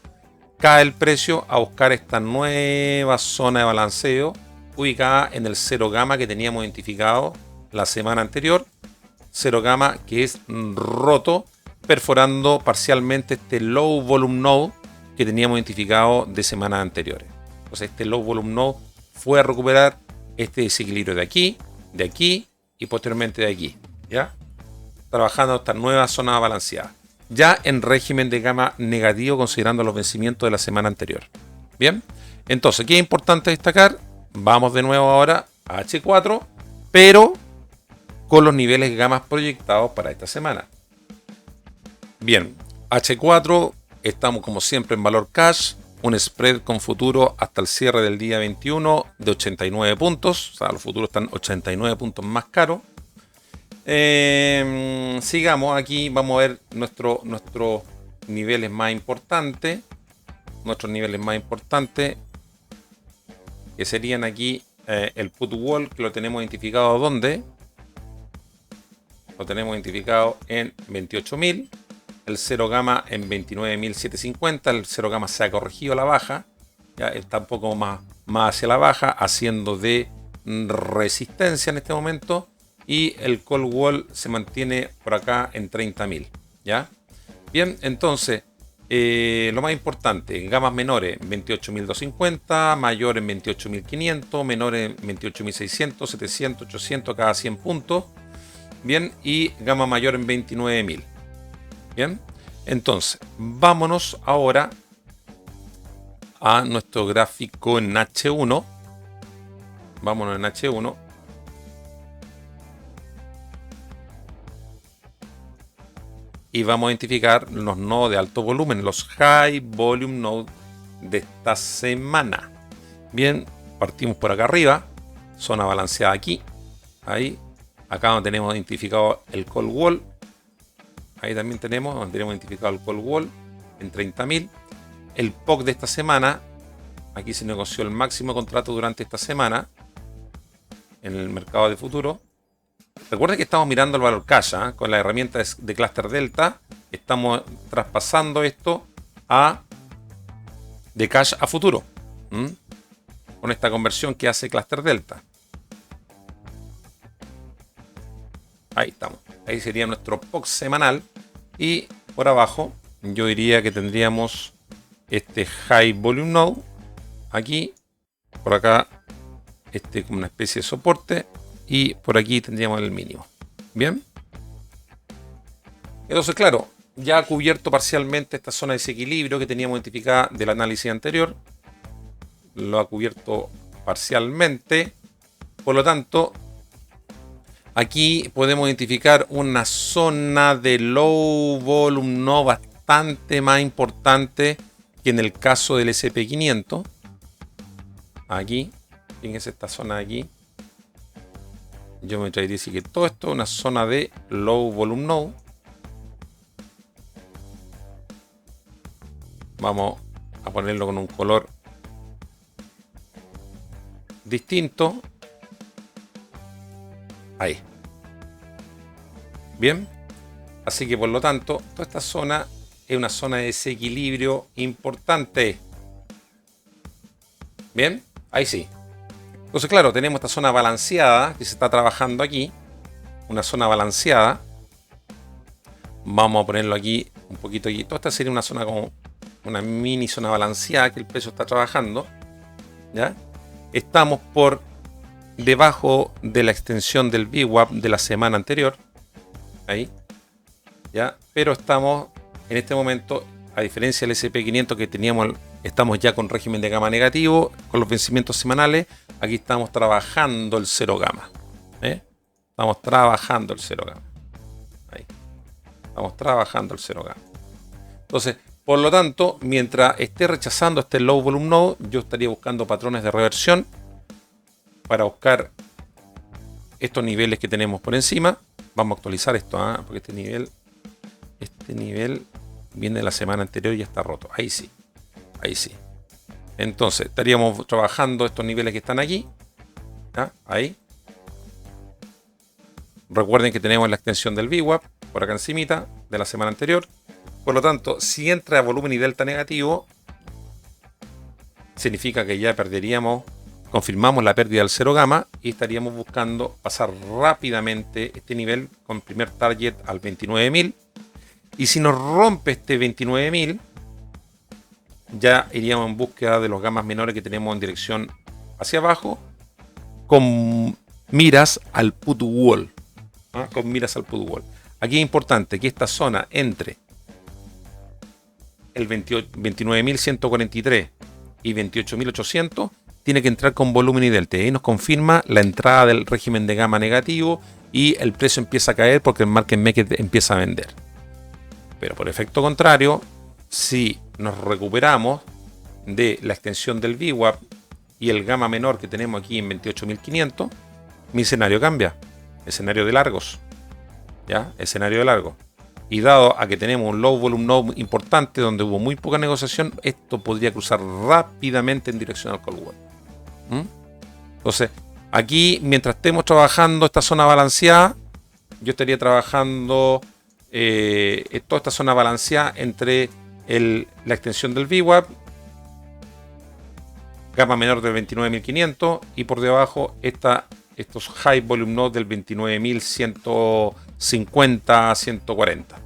cae el precio a buscar esta nueva zona de balanceo ubicada en el 0 gamma que teníamos identificado la semana anterior. 0 gamma que es roto, perforando parcialmente este low volume node que teníamos identificado de semanas anteriores. Entonces este low volume node fue a recuperar este desequilibrio de aquí y posteriormente de aquí. ¿Ya? Trabajando esta nueva zona balanceada, ya en régimen de gama negativo, considerando los vencimientos de la semana anterior. Bien, entonces, ¿qué es importante destacar? Vamos de nuevo ahora a H4, pero con los niveles gamas proyectados para esta semana. Bien, H4, estamos como siempre en valor cash, un spread con futuro hasta el cierre del día 21 de 89 puntos, o sea, los futuros están 89 puntos más caros. Sigamos aquí, vamos a ver nuestros niveles más importantes. Nuestros niveles más importantes, que serían aquí el put wall, que lo tenemos identificado ¿dónde? Lo tenemos identificado en 28.000. El 0 gamma en 29.750. El 0 gamma se ha corregido a la baja, ya está un poco más hacia la baja, haciendo de resistencia en este momento. Y el call wall se mantiene por acá en 30.000. ¿Ya? Bien, entonces, lo más importante, gamas menores en 28.250, mayor en 28.500, menor en 28.600, 700, 800 cada 100 puntos. Bien, y gama mayor en 29.000. Bien, entonces, vámonos ahora a nuestro gráfico en H1. Vámonos en H1. Y vamos a identificar los nodos de alto volumen, los high volume nodes de esta semana. Bien, partimos por acá arriba, zona balanceada aquí, ahí, acá donde tenemos identificado el call wall, ahí también tenemos identificado el call wall en 30.000. El POC de esta semana, aquí se negoció el máximo contrato durante esta semana en el mercado de futuro. Recuerden que estamos mirando el valor cash, con la herramienta de Cluster Delta. Estamos traspasando esto de cash a futuro, con esta conversión que hace Cluster Delta. Ahí estamos. Ahí sería nuestro POC semanal. Y por abajo yo diría que tendríamos este High Volume Node. Aquí, por acá, como una especie de soporte. Y por aquí tendríamos el mínimo. Bien. Entonces, claro, ya ha cubierto parcialmente esta zona de desequilibrio que teníamos identificada del análisis anterior. Lo ha cubierto parcialmente. Por lo tanto, aquí podemos identificar una zona de low volume no bastante más importante que en el caso del SP500. Aquí, fíjense esta zona de aquí. Yo me traería decir que todo esto es una zona de low volume node. Vamos a ponerlo con un color distinto. Ahí. Bien. Así que por lo tanto, toda esta zona es una zona de desequilibrio importante. Bien. Ahí sí. Entonces, claro, tenemos esta zona balanceada que se está trabajando aquí. Una zona balanceada. Vamos a ponerlo aquí, un poquito aquí. Toda esta sería una zona como una mini zona balanceada que el precio está trabajando. ¿Ya? Estamos por debajo de la extensión del VWAP de la semana anterior. Ahí. ¿Ya? Pero estamos en este momento, a diferencia del SP500 que teníamos, estamos ya con régimen de gama negativo, con los vencimientos semanales. Aquí estamos trabajando el 0 gamma. Estamos trabajando el 0 gamma. Ahí. Estamos trabajando el 0 gamma. Entonces, por lo tanto, mientras esté rechazando este low volume node, yo estaría buscando patrones de reversión para buscar estos niveles que tenemos por encima. Vamos a actualizar esto, porque este nivel viene de la semana anterior y ya está roto. Ahí sí. Ahí sí. Entonces, estaríamos trabajando estos niveles que están aquí. Ahí. Recuerden que tenemos la extensión del VWAP por acá encimita de la semana anterior. Por lo tanto, si entra a volumen y delta negativo, significa que ya perderíamos, confirmamos la pérdida del 0 gamma y estaríamos buscando pasar rápidamente este nivel con primer target al 29.000. Y si nos rompe este 29.000, ya iríamos en búsqueda de los gamas menores que tenemos en dirección hacia abajo con miras al put wall. Con miras al put wall. Aquí es importante que esta zona entre el 29.143 y 28.800 tiene que entrar con volumen y delta. Ahí nos confirma la entrada del régimen de gama negativo y el precio empieza a caer porque el market maker empieza a vender. Pero por efecto contrario, si nos recuperamos de la extensión del VWAP y el gamma menor que tenemos aquí en 28.500, mi escenario cambia. Escenario de largos. ¿Ya? Escenario de largos. Y dado a que tenemos un low volume node importante donde hubo muy poca negociación, esto podría cruzar rápidamente en dirección al call wall. Entonces, aquí mientras estemos trabajando esta zona balanceada, yo estaría trabajando toda esta zona balanceada entre la extensión del VWAP, gama menor del 29.500 y por debajo estos high volume nodes del 29.150 a 140.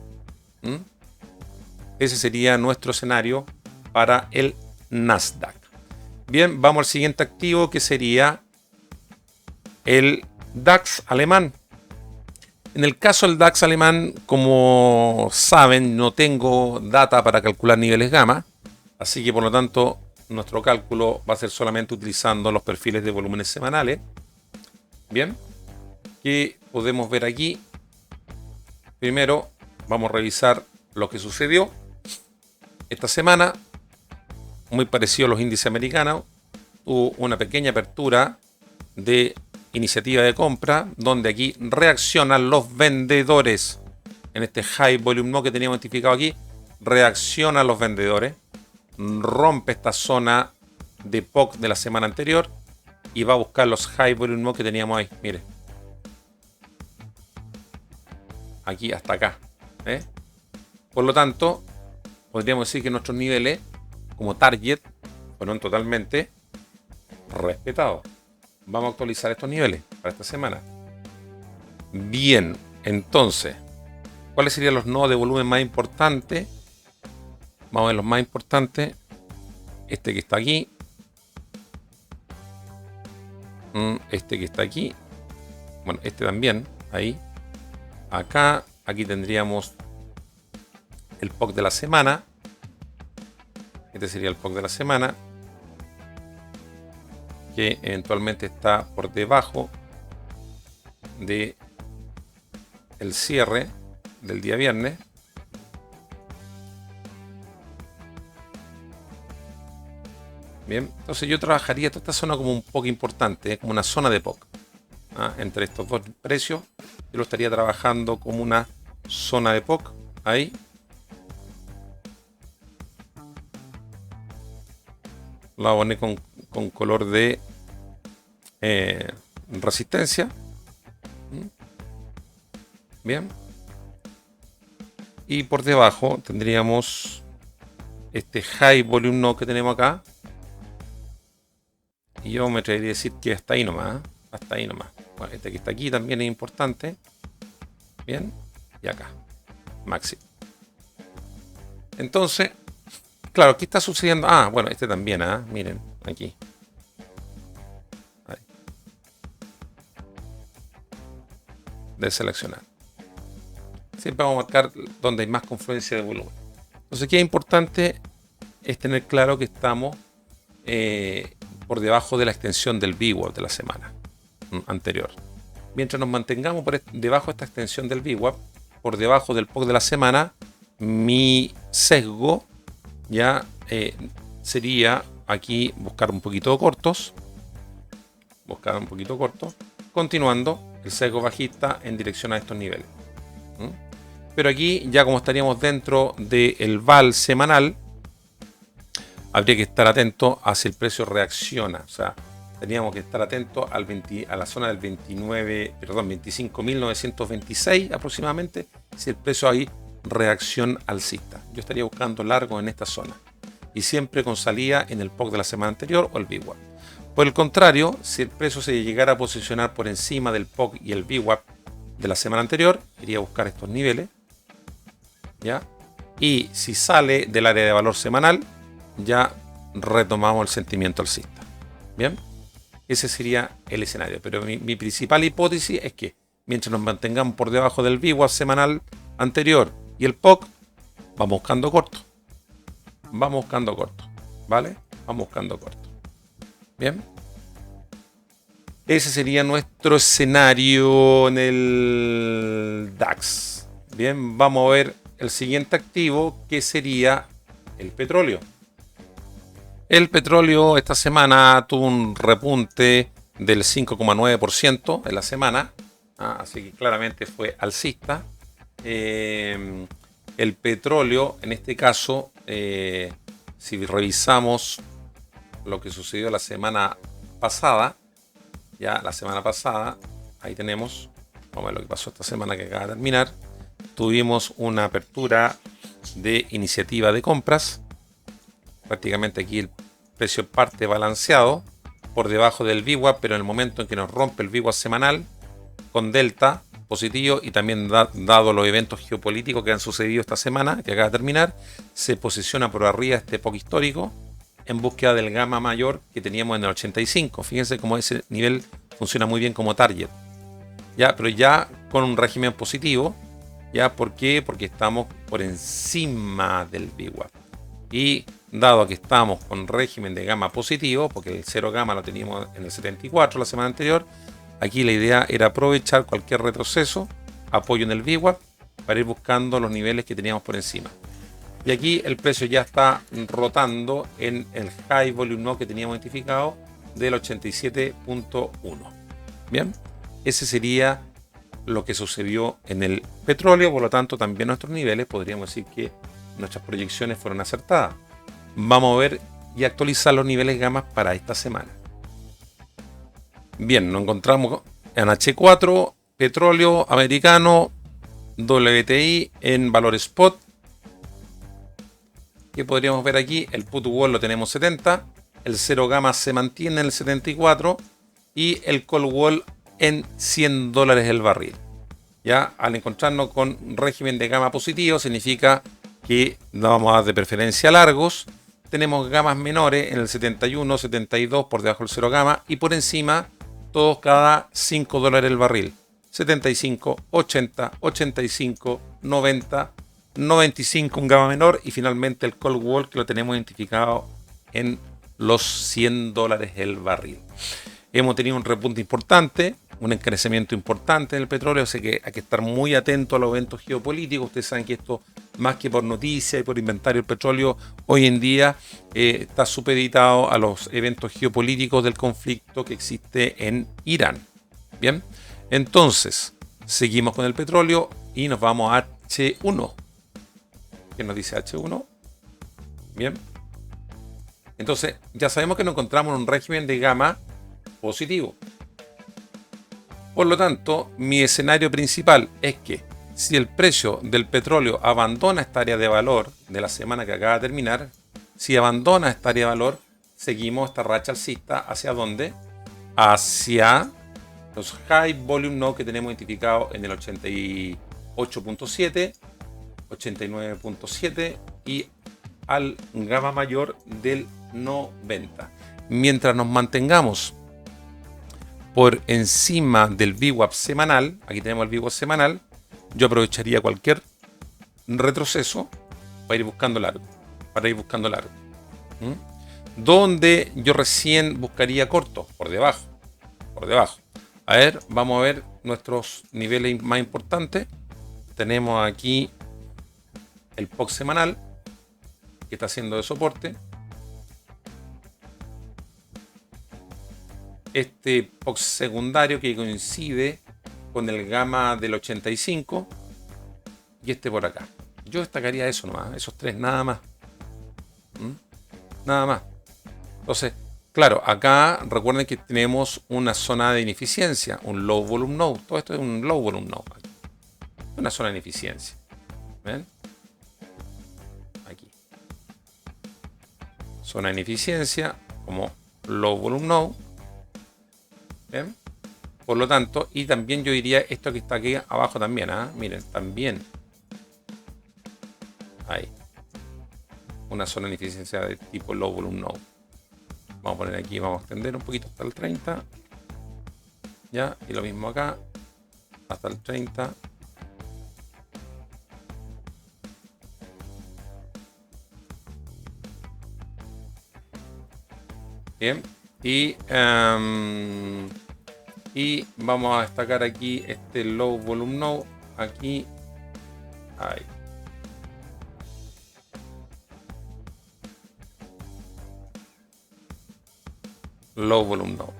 Ese sería nuestro escenario para el Nasdaq. Bien, vamos al siguiente activo que sería el DAX alemán. En el caso del DAX alemán, como saben, no tengo data para calcular niveles gamma, así que por lo tanto nuestro cálculo va a ser solamente utilizando los perfiles de volúmenes semanales. Bien, que podemos ver aquí. Primero vamos a revisar lo que sucedió esta semana. Muy parecido a los índices americanos. Hubo una pequeña apertura de iniciativa de compra, donde aquí reaccionan los vendedores. En este high volume node que teníamos identificado aquí, reaccionan los vendedores. Rompe esta zona de POC de la semana anterior y va a buscar los high volume node que teníamos ahí. Mire. Aquí hasta acá. Por lo tanto, podríamos decir que nuestros niveles como target fueron totalmente respetados. Vamos a actualizar estos niveles para esta semana. Bien, entonces, ¿cuáles serían los nodos de volumen más importantes? Vamos a ver los más importantes. Este que está aquí. Este que está aquí. Bueno, este también. Ahí. Acá. Aquí tendríamos el POC de la semana. Este sería el POC de la semana. que eventualmente está por debajo de el cierre del día viernes. Bien, entonces yo trabajaría toda esta zona como un POC importante, como una zona de POC. Entre estos dos precios, yo lo estaría trabajando como una zona de POC. Ahí. La poné con color de resistencia. Bien. Y por debajo tendríamos este high volume node que tenemos acá. Y yo me atrevería a decir que hasta ahí nomás. Hasta ahí nomás. Bueno, este que está aquí también es importante. Bien. Y acá. Máximo. Entonces, claro, ¿qué está sucediendo? Bueno, este también, miren, aquí. Ahí. Deseleccionar. Siempre vamos a marcar donde hay más confluencia de volumen. Entonces, ¿qué es importante? Es tener claro que estamos por debajo de la extensión del VWAP de la semana anterior. Mientras nos mantengamos por debajo de esta extensión del VWAP, por debajo del POC de la semana, mi sesgo ya sería aquí buscar un poquito cortos. Buscar un poquito corto. Continuando el sesgo bajista en dirección a estos niveles. Pero aquí ya como estaríamos dentro del VAL semanal, habría que estar atento a si el precio reacciona. O sea, teníamos que estar atentos a la zona del 25.926 aproximadamente, si el precio hay reacción alcista. Yo estaría buscando largo en esta zona y siempre con salida en el POC de la semana anterior o el VWAP. Por el contrario, si el precio se llegara a posicionar por encima del POC y el VWAP de la semana anterior, iría a buscar estos niveles, ¿ya? Y si sale del área de valor semanal, ya retomamos el sentimiento alcista. Bien, ese sería el escenario. Pero mi principal hipótesis es que mientras nos mantengamos por debajo del VWAP semanal anterior y el POC, vamos buscando corto. Vamos buscando corto. ¿Vale? Vamos buscando corto. Bien. Ese sería nuestro escenario en el DAX. Bien, vamos a ver el siguiente activo, que sería el petróleo. El petróleo esta semana tuvo un repunte del 5,9% en la semana, así que claramente fue alcista. El petróleo, en este caso, si revisamos lo que sucedió la semana pasada, ahí tenemos, vamos a ver lo que pasó esta semana que acaba de terminar. Tuvimos una apertura de iniciativa de compras. Prácticamente aquí el precio parte balanceado por debajo del VWAP, pero en el momento en que nos rompe el VWAP semanal con delta positivo y también dado los eventos geopolíticos que han sucedido esta semana, que acaba de terminar, se posiciona por arriba este POC histórico en búsqueda del gamma mayor que teníamos en el 85. Fíjense cómo ese nivel funciona muy bien como target. Ya, pero ya con un régimen positivo. ¿Ya? ¿Por qué? Porque estamos por encima del VWAP. Y dado que estamos con régimen de gamma positivo, porque el 0 gamma lo teníamos en el 74 la semana anterior, aquí la idea era aprovechar cualquier retroceso, apoyo en el VWAP, para ir buscando los niveles que teníamos por encima. Y aquí el precio ya está rotando en el high volume node que teníamos identificado del 87.1. Bien, ese sería lo que sucedió en el petróleo. Por lo tanto, también nuestros niveles, podríamos decir que nuestras proyecciones fueron acertadas. Vamos a ver y actualizar los niveles gamma para esta semana. Bien, nos encontramos en H4, petróleo americano, WTI en valor spot. ¿Qué podríamos ver aquí? El put wall lo tenemos 70, el 0 gamma se mantiene en el 74 y el call wall en $100 el barril. Ya al encontrarnos con régimen de gamma positivo, significa que vamos a dar de preferencia largos. Tenemos gamas menores en el 71, 72 por debajo del 0 gamma y por encima todos cada $5 el barril. 75, 80, 85, 90, 95 un gamma menor y finalmente el call wall que lo tenemos identificado en los $100 el barril. Hemos tenido un repunte importante, un encarecimiento importante en el petróleo, así que hay que estar muy atento a los eventos geopolíticos. Ustedes saben que esto, más que por noticia y por inventario, el petróleo hoy en día está supeditado a los eventos geopolíticos del conflicto que existe en Irán. Bien, entonces seguimos con el petróleo y nos vamos a H1. ¿Qué nos dice H1? Bien, entonces ya sabemos que nos encontramos en un régimen de gamma positivo. Por lo tanto, mi escenario principal es que si el precio del petróleo abandona esta área de valor de la semana que acaba de terminar, si abandona esta área de valor, seguimos esta racha alcista. ¿Hacia dónde? Hacia los high volume node que tenemos identificados en el 88.7, 89.7 y al gamma mayor del 90. Mientras nos mantengamos por encima del VWAP semanal, aquí tenemos el VWAP semanal, yo aprovecharía cualquier retroceso para ir buscando largo. Donde yo recién buscaría corto, por debajo. A ver, vamos a ver nuestros niveles más importantes. Tenemos aquí el POC semanal, que está haciendo de soporte. Este POC secundario que coincide con el gamma del 85 y este por acá. Yo destacaría eso nomás, esos tres nada más. Nada más. Entonces, claro, acá recuerden que tenemos una zona de ineficiencia, un low volume node. Todo esto es un low volume node. Una zona de ineficiencia. ¿Ven? Aquí. Zona de ineficiencia como low volume node. ¿Bien? Por lo tanto, y también yo diría esto que está aquí abajo también, miren, también hay una zona de ineficiencia de tipo low volume node. Vamos a poner aquí, vamos a extender un poquito hasta el 30, ya, y lo mismo acá, hasta el 30. Bien, y vamos a destacar aquí este low volume node, aquí, ahí. Low volume node.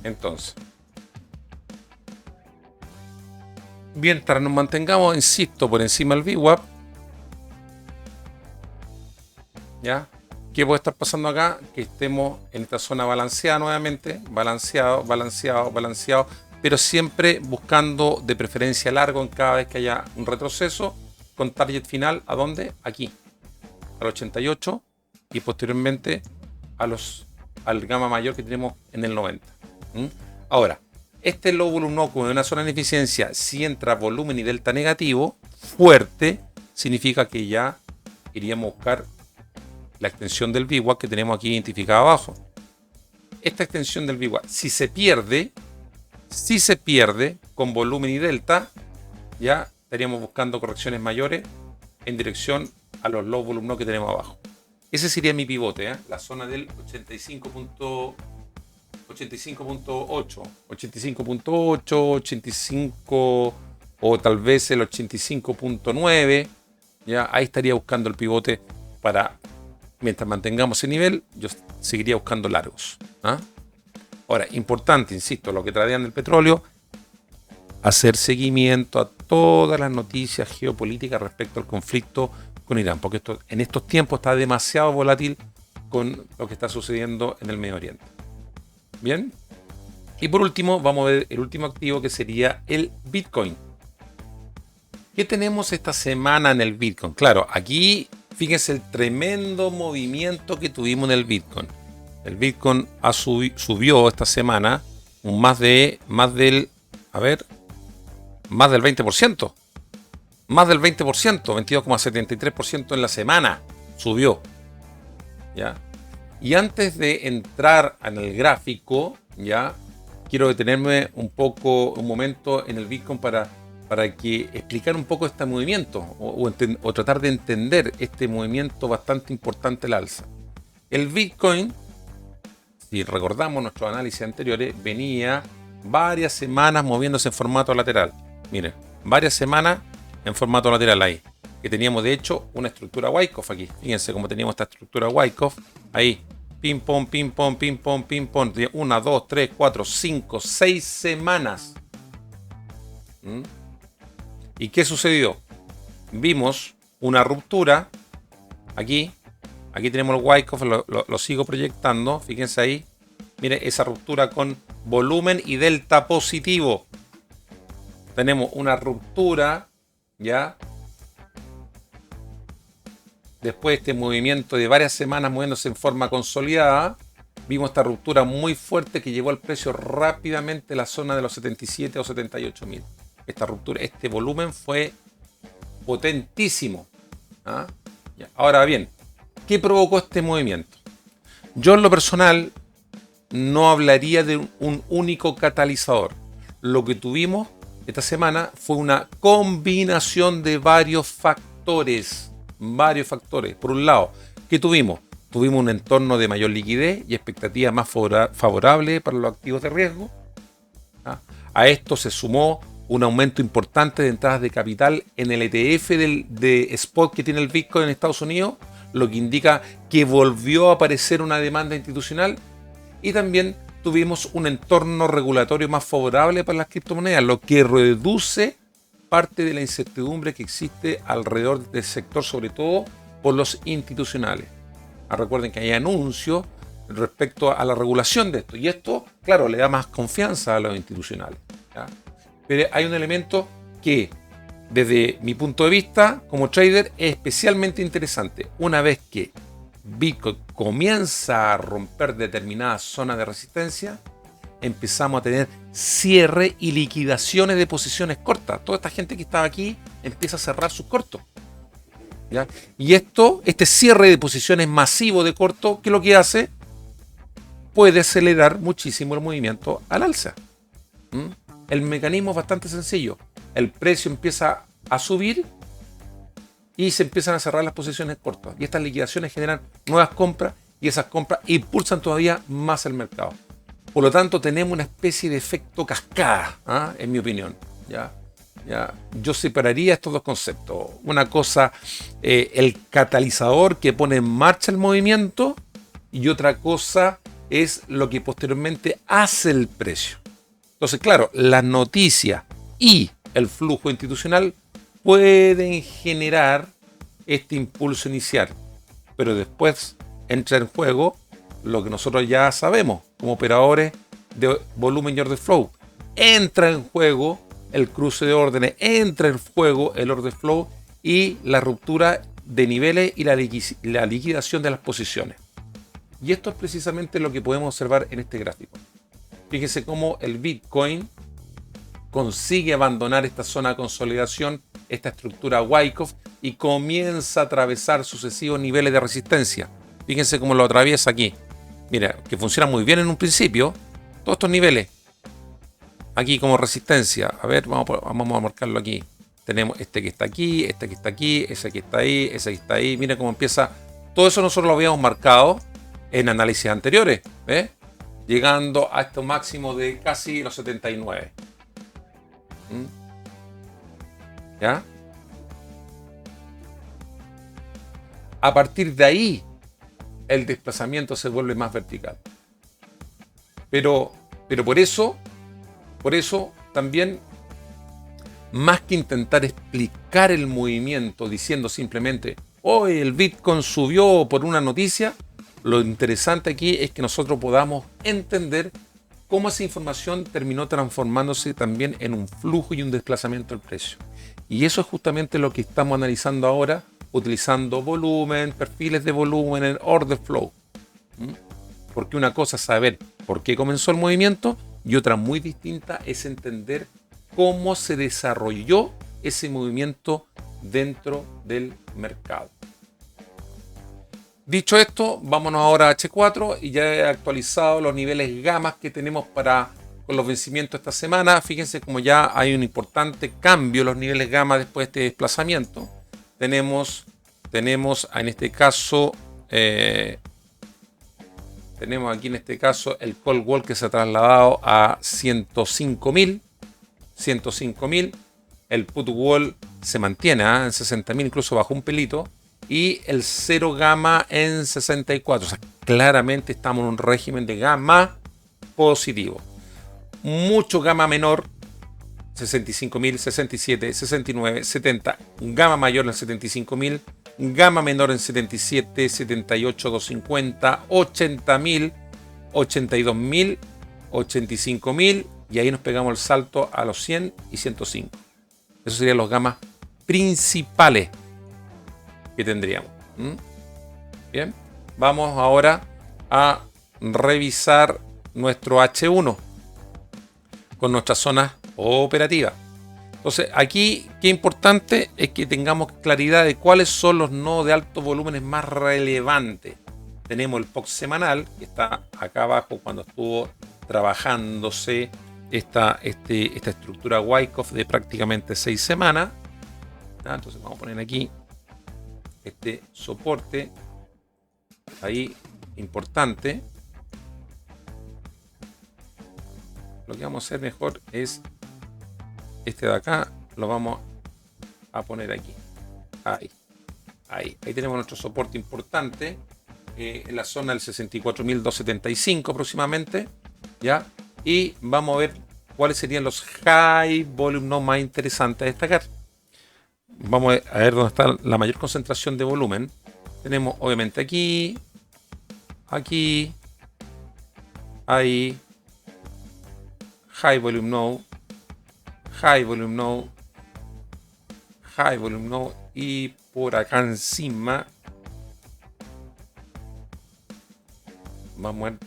Entonces, mientras nos mantengamos, insisto, por encima del VWAP, ¿ya? ¿Qué puede estar pasando acá? Que estemos en esta zona balanceada nuevamente, balanceado, pero siempre buscando de preferencia largo en cada vez que haya un retroceso, con target final, ¿a dónde? Aquí, al 88 y posteriormente al gamma mayor que tenemos en el 90. Ahora, este low volume node como una zona de ineficiencia, si entra volumen y delta negativo, fuerte, significa que ya iríamos a buscar la extensión del VWAP que tenemos aquí identificada abajo. Esta extensión del VWAP, si se pierde con volumen y delta, ya estaríamos buscando correcciones mayores en dirección a los low volume node que tenemos abajo. Ese sería mi pivote, la zona del 85.8, 85 o tal vez el 85.9, ya ahí estaría buscando el pivote para, mientras mantengamos ese nivel, yo seguiría buscando largos. Ahora, importante, insisto, lo que tradean del petróleo, hacer seguimiento a todas las noticias geopolíticas respecto al conflicto con Irán, porque esto en estos tiempos está demasiado volátil con lo que está sucediendo en el Medio Oriente. Bien, y por último vamos a ver el último activo, que sería el Bitcoin. ¿Qué tenemos esta semana en el Bitcoin? Claro, aquí fíjense el tremendo movimiento que tuvimos en el Bitcoin. El Bitcoin subió esta semana más del 20%. Más del 20%, 22,73% en la semana subió. ¿Ya? Y antes de entrar en el gráfico, ya quiero detenerme un momento en el Bitcoin para para que explicar un poco este movimiento o tratar de entender este movimiento bastante importante al alza. El Bitcoin, si recordamos nuestros análisis anteriores, venía varias semanas moviéndose en formato lateral. Miren, varias semanas en formato lateral ahí. Que teníamos de hecho una estructura Wyckoff aquí. Fíjense cómo teníamos esta estructura Wyckoff. Ahí. Ping pong, ping pong, ping pong, ping pong. 1, 2, 3, 4, 5, 6 semanas. ¿Y qué sucedió? Vimos una ruptura. Aquí tenemos el Wyckoff, lo sigo proyectando. Fíjense ahí. Miren esa ruptura con volumen y delta positivo. Tenemos una ruptura, ¿ya? Después de este movimiento de varias semanas moviéndose en forma consolidada, vimos esta ruptura muy fuerte que llevó al precio rápidamente a la zona de los 77 o 78 mil. Esta ruptura, este volumen fue potentísimo. ¿Ah? Ya. Ahora bien, ¿qué provocó este movimiento? Yo en lo personal no hablaría de un único catalizador. Lo que tuvimos esta semana fue una combinación de varios factores. Por un lado, ¿qué tuvimos? Tuvimos un entorno de mayor liquidez y expectativa más favorable para los activos de riesgo. ¿Ah? A esto se sumó un aumento importante de entradas de capital en el ETF de spot que tiene el Bitcoin en Estados Unidos, lo que indica que volvió a aparecer una demanda institucional, y también tuvimos un entorno regulatorio más favorable para las criptomonedas, lo que reduce parte de la incertidumbre que existe alrededor del sector, sobre todo por los institucionales. Recuerden que hay anuncios respecto a la regulación de esto, y esto, claro, le da más confianza a los institucionales, ¿ya? Pero hay un elemento que, desde mi punto de vista como trader, es especialmente interesante. Una vez que Bitcoin comienza a romper determinadas zonas de resistencia, empezamos a tener cierre y liquidaciones de posiciones cortas. Toda esta gente que estaba aquí empieza a cerrar sus cortos, ¿ya? Y este cierre de posiciones masivo de corto, ¿qué es lo que hace? Puede acelerar muchísimo el movimiento al alza. El mecanismo es bastante sencillo. El precio empieza a subir y se empiezan a cerrar las posiciones cortas. Y estas liquidaciones generan nuevas compras, y esas compras impulsan todavía más el mercado. Por lo tanto, tenemos una especie de efecto cascada, en mi opinión. ¿Ya? Yo separaría estos dos conceptos. Una cosa, el catalizador que pone en marcha el movimiento, y otra cosa es lo que posteriormente hace el precio. Entonces, claro, las noticias y el flujo institucional pueden generar este impulso inicial, pero después entra en juego lo que nosotros ya sabemos como operadores de volumen y order flow. Entra en juego el cruce de órdenes, entra en juego el order flow y la ruptura de niveles y la liquidación de las posiciones. Y esto es precisamente lo que podemos observar en este gráfico. Fíjense cómo el Bitcoin consigue abandonar esta zona de consolidación, esta estructura Wyckoff, y comienza a atravesar sucesivos niveles de resistencia. Fíjense cómo lo atraviesa aquí. Mira, que funciona muy bien en un principio. Todos estos niveles. Aquí como resistencia. A ver, vamos a marcarlo aquí. Tenemos este que está aquí, este que está aquí, ese que está ahí, ese que está ahí. Mira cómo empieza. Todo eso nosotros lo habíamos marcado en análisis anteriores. ¿Ves? Llegando a este máximo de casi los 79. ¿Ya? A partir de ahí, el desplazamiento se vuelve más vertical. Pero por eso también, más que intentar explicar el movimiento diciendo simplemente, hoy el Bitcoin subió por una noticia, lo interesante aquí es que nosotros podamos entender cómo esa información terminó transformándose también en un flujo y un desplazamiento del precio. Y eso es justamente lo que estamos analizando ahora, utilizando volumen, perfiles de volumen, en order flow. Porque una cosa es saber por qué comenzó el movimiento, y otra muy distinta es entender cómo se desarrolló ese movimiento dentro del mercado. Dicho esto, vámonos ahora a H4, y ya he actualizado los niveles gamas que tenemos para con los vencimientos esta semana. Fíjense como ya hay un importante cambio en los niveles gamma después de este desplazamiento. Tenemos en este caso, tenemos aquí en este caso el call wall que se ha trasladado a 105.000. 105.000. El put wall se mantiene en 60.000, incluso bajó un pelito. Y el cero gamma en 64. O sea, claramente estamos en un régimen de gamma positivo. Mucho gamma menor, 65.000, 67, 69, 70. Gamma mayor en 75.000. Gamma menor en 77, 78, 250, 80.000, 82.000, 85.000. Y ahí nos pegamos el salto a los 100 y 105. Esos serían los gamas principales que tendríamos. Bien, vamos ahora a revisar nuestro H1 con nuestras zonas operativas. Entonces, aquí, qué importante es que tengamos claridad de cuáles son los nodos de altos volúmenes más relevantes. Tenemos el POC semanal, que está acá abajo cuando estuvo trabajándose esta estructura Wyckoff de prácticamente 6 semanas. Entonces, vamos a poner aquí este soporte ahí importante. Lo que vamos a hacer mejor es este de acá, lo vamos a poner aquí. Ahí tenemos nuestro soporte importante en la zona del 64.275 aproximadamente, ¿ya? Y vamos a ver cuáles serían los high volume no más interesantes a destacar. Vamos a ver dónde está la mayor concentración de volumen. Tenemos obviamente aquí, ahí, high volume no, high volume no, high volume no, y por acá encima vamos a ver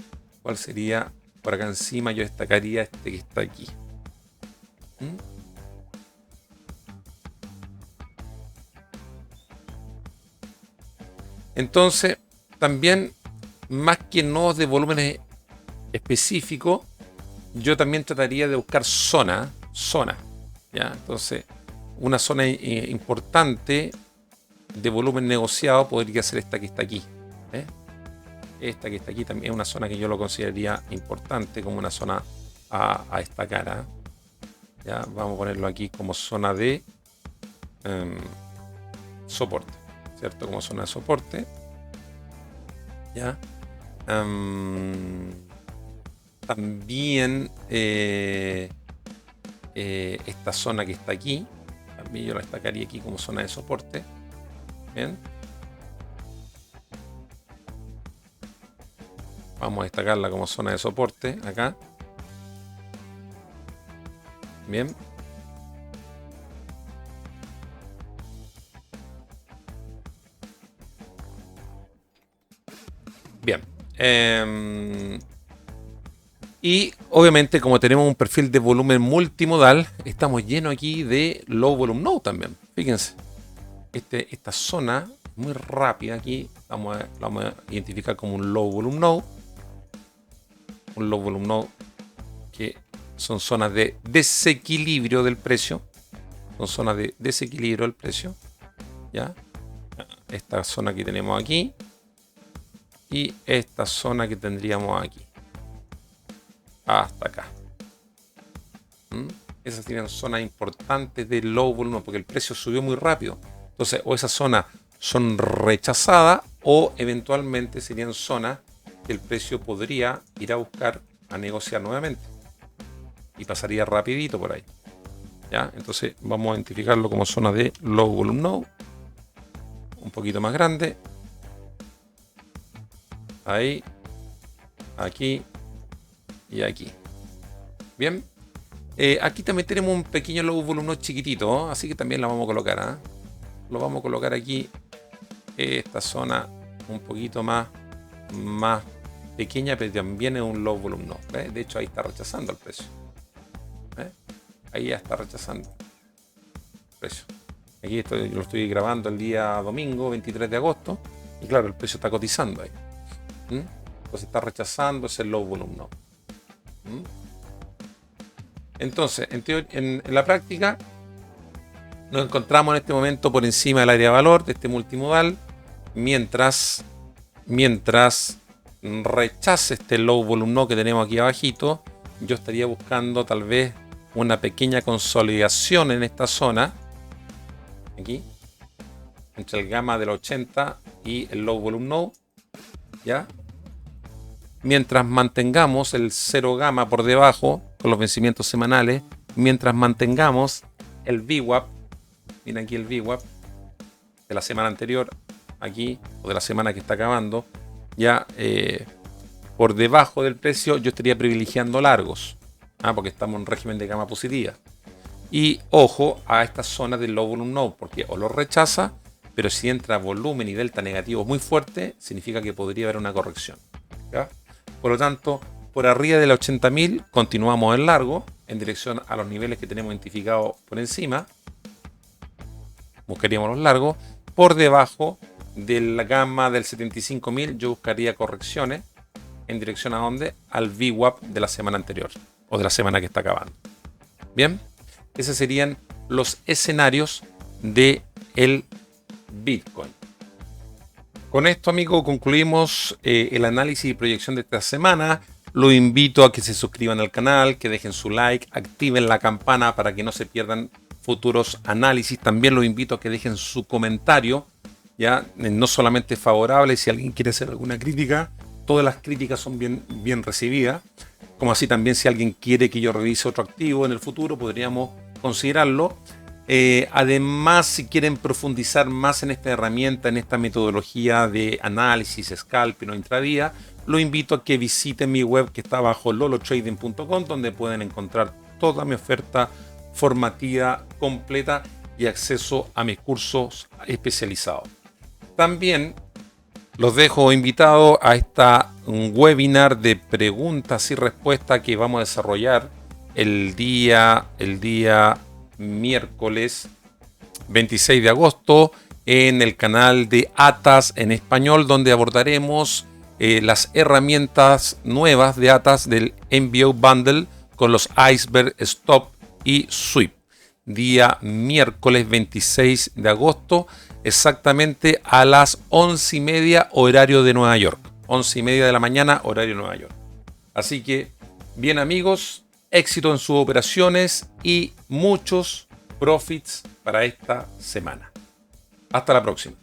cuál sería. Por acá encima yo destacaría este que está aquí. Entonces, también, más que nodos de volúmenes específicos, yo también trataría de buscar zona, ¿ya? Entonces, una zona importante de volumen negociado podría ser esta que está aquí. Esta que está aquí también es una zona que yo lo consideraría importante como una zona a destacar. Ya, vamos a ponerlo aquí como zona de soporte, ¿cierto? Como zona de soporte. ¿Ya? También esta zona que está aquí, también yo la destacaría aquí como zona de soporte. Bien. Vamos a destacarla como zona de soporte acá. Bien. Bien. Y obviamente, como tenemos un perfil de volumen multimodal, estamos llenos aquí de low volume node también. Fíjense. Esta zona muy rápida aquí la vamos a identificar como un low volume node. Un low volume node que son zonas de desequilibrio del precio. Son zonas de desequilibrio del precio. ¿Ya? Esta zona que tenemos aquí. Y esta zona que tendríamos aquí. Hasta acá. Esas serían zonas importantes de low volume porque el precio subió muy rápido. Entonces, o esas zonas son rechazadas o eventualmente serían zonas que el precio podría ir a buscar a negociar nuevamente. Y pasaría rapidito por ahí. ¿Ya? Entonces vamos a identificarlo como zona de low volume node. Un poquito más grande. Ahí. Aquí. Y aquí. Bien. Aquí también tenemos un pequeño low volume node chiquitito. Así que también la vamos a colocar. Lo vamos a colocar aquí. Esta zona un poquito más pequeña, pero también es un low volume node. ¿Ves? De hecho ahí está rechazando el precio. Ahí ya está rechazando el precio. Aquí lo estoy grabando el día domingo 23 de agosto y claro, el precio está cotizando ahí. Entonces está rechazando ese low volume node. Entonces, en la práctica, nos encontramos en este momento por encima del área de valor de este multimodal, mientras rechace este low volume no que tenemos aquí abajito. Yo estaría buscando tal vez una pequeña consolidación en esta zona, aquí, entre el gamma del 80 y el low volume no, ¿ya? Mientras mantengamos el 0 gamma por debajo, con los vencimientos semanales, mientras mantengamos el VWAP, miren aquí el VWAP de la semana anterior, aquí, o de la semana que está acabando, ya por debajo del precio, yo estaría privilegiando largos, porque estamos en régimen de gama positiva. Y ojo a estas zonas del low volume no, porque o lo rechaza, pero si entra volumen y delta negativo muy fuerte, significa que podría haber una corrección, ¿ya? Por lo tanto, por arriba de los 80.000 continuamos en largo, en dirección a los niveles que tenemos identificados por encima. Buscaríamos los largos. Por debajo de la gama del 75.000 yo buscaría correcciones en dirección a dónde? Al VWAP de la semana anterior o de la semana que está acabando. Bien, esos serían los escenarios de el Bitcoin. Con esto, amigos, concluimos el análisis y proyección de esta semana. Los invito a que se suscriban al canal, que dejen su like, activen la campana para que no se pierdan futuros análisis. También los invito a que dejen su comentario, ya no solamente favorable. Si alguien quiere hacer alguna crítica, todas las críticas son bien recibidas. Como así también si alguien quiere que yo revise otro activo en el futuro, podríamos considerarlo. Además, si quieren profundizar más en esta herramienta, en esta metodología de análisis, scalping o intradía, lo invito a que visiten mi web que está abajo, lolotrading.com, donde pueden encontrar toda mi oferta formativa completa y acceso a mis cursos especializados. También los dejo invitados a un webinar de preguntas y respuestas que vamos a desarrollar el día miércoles 26 de agosto en el canal de ATAS en español, donde abordaremos las herramientas nuevas de ATAS del MBO Bundle con los Iceberg, Stop y Sweep. Día miércoles 26 de agosto, exactamente a las 11:30 horario de Nueva York. 11:30 de la mañana horario de Nueva York. Así que, bien amigos, éxito en sus operaciones y muchos profits para esta semana. Hasta la próxima.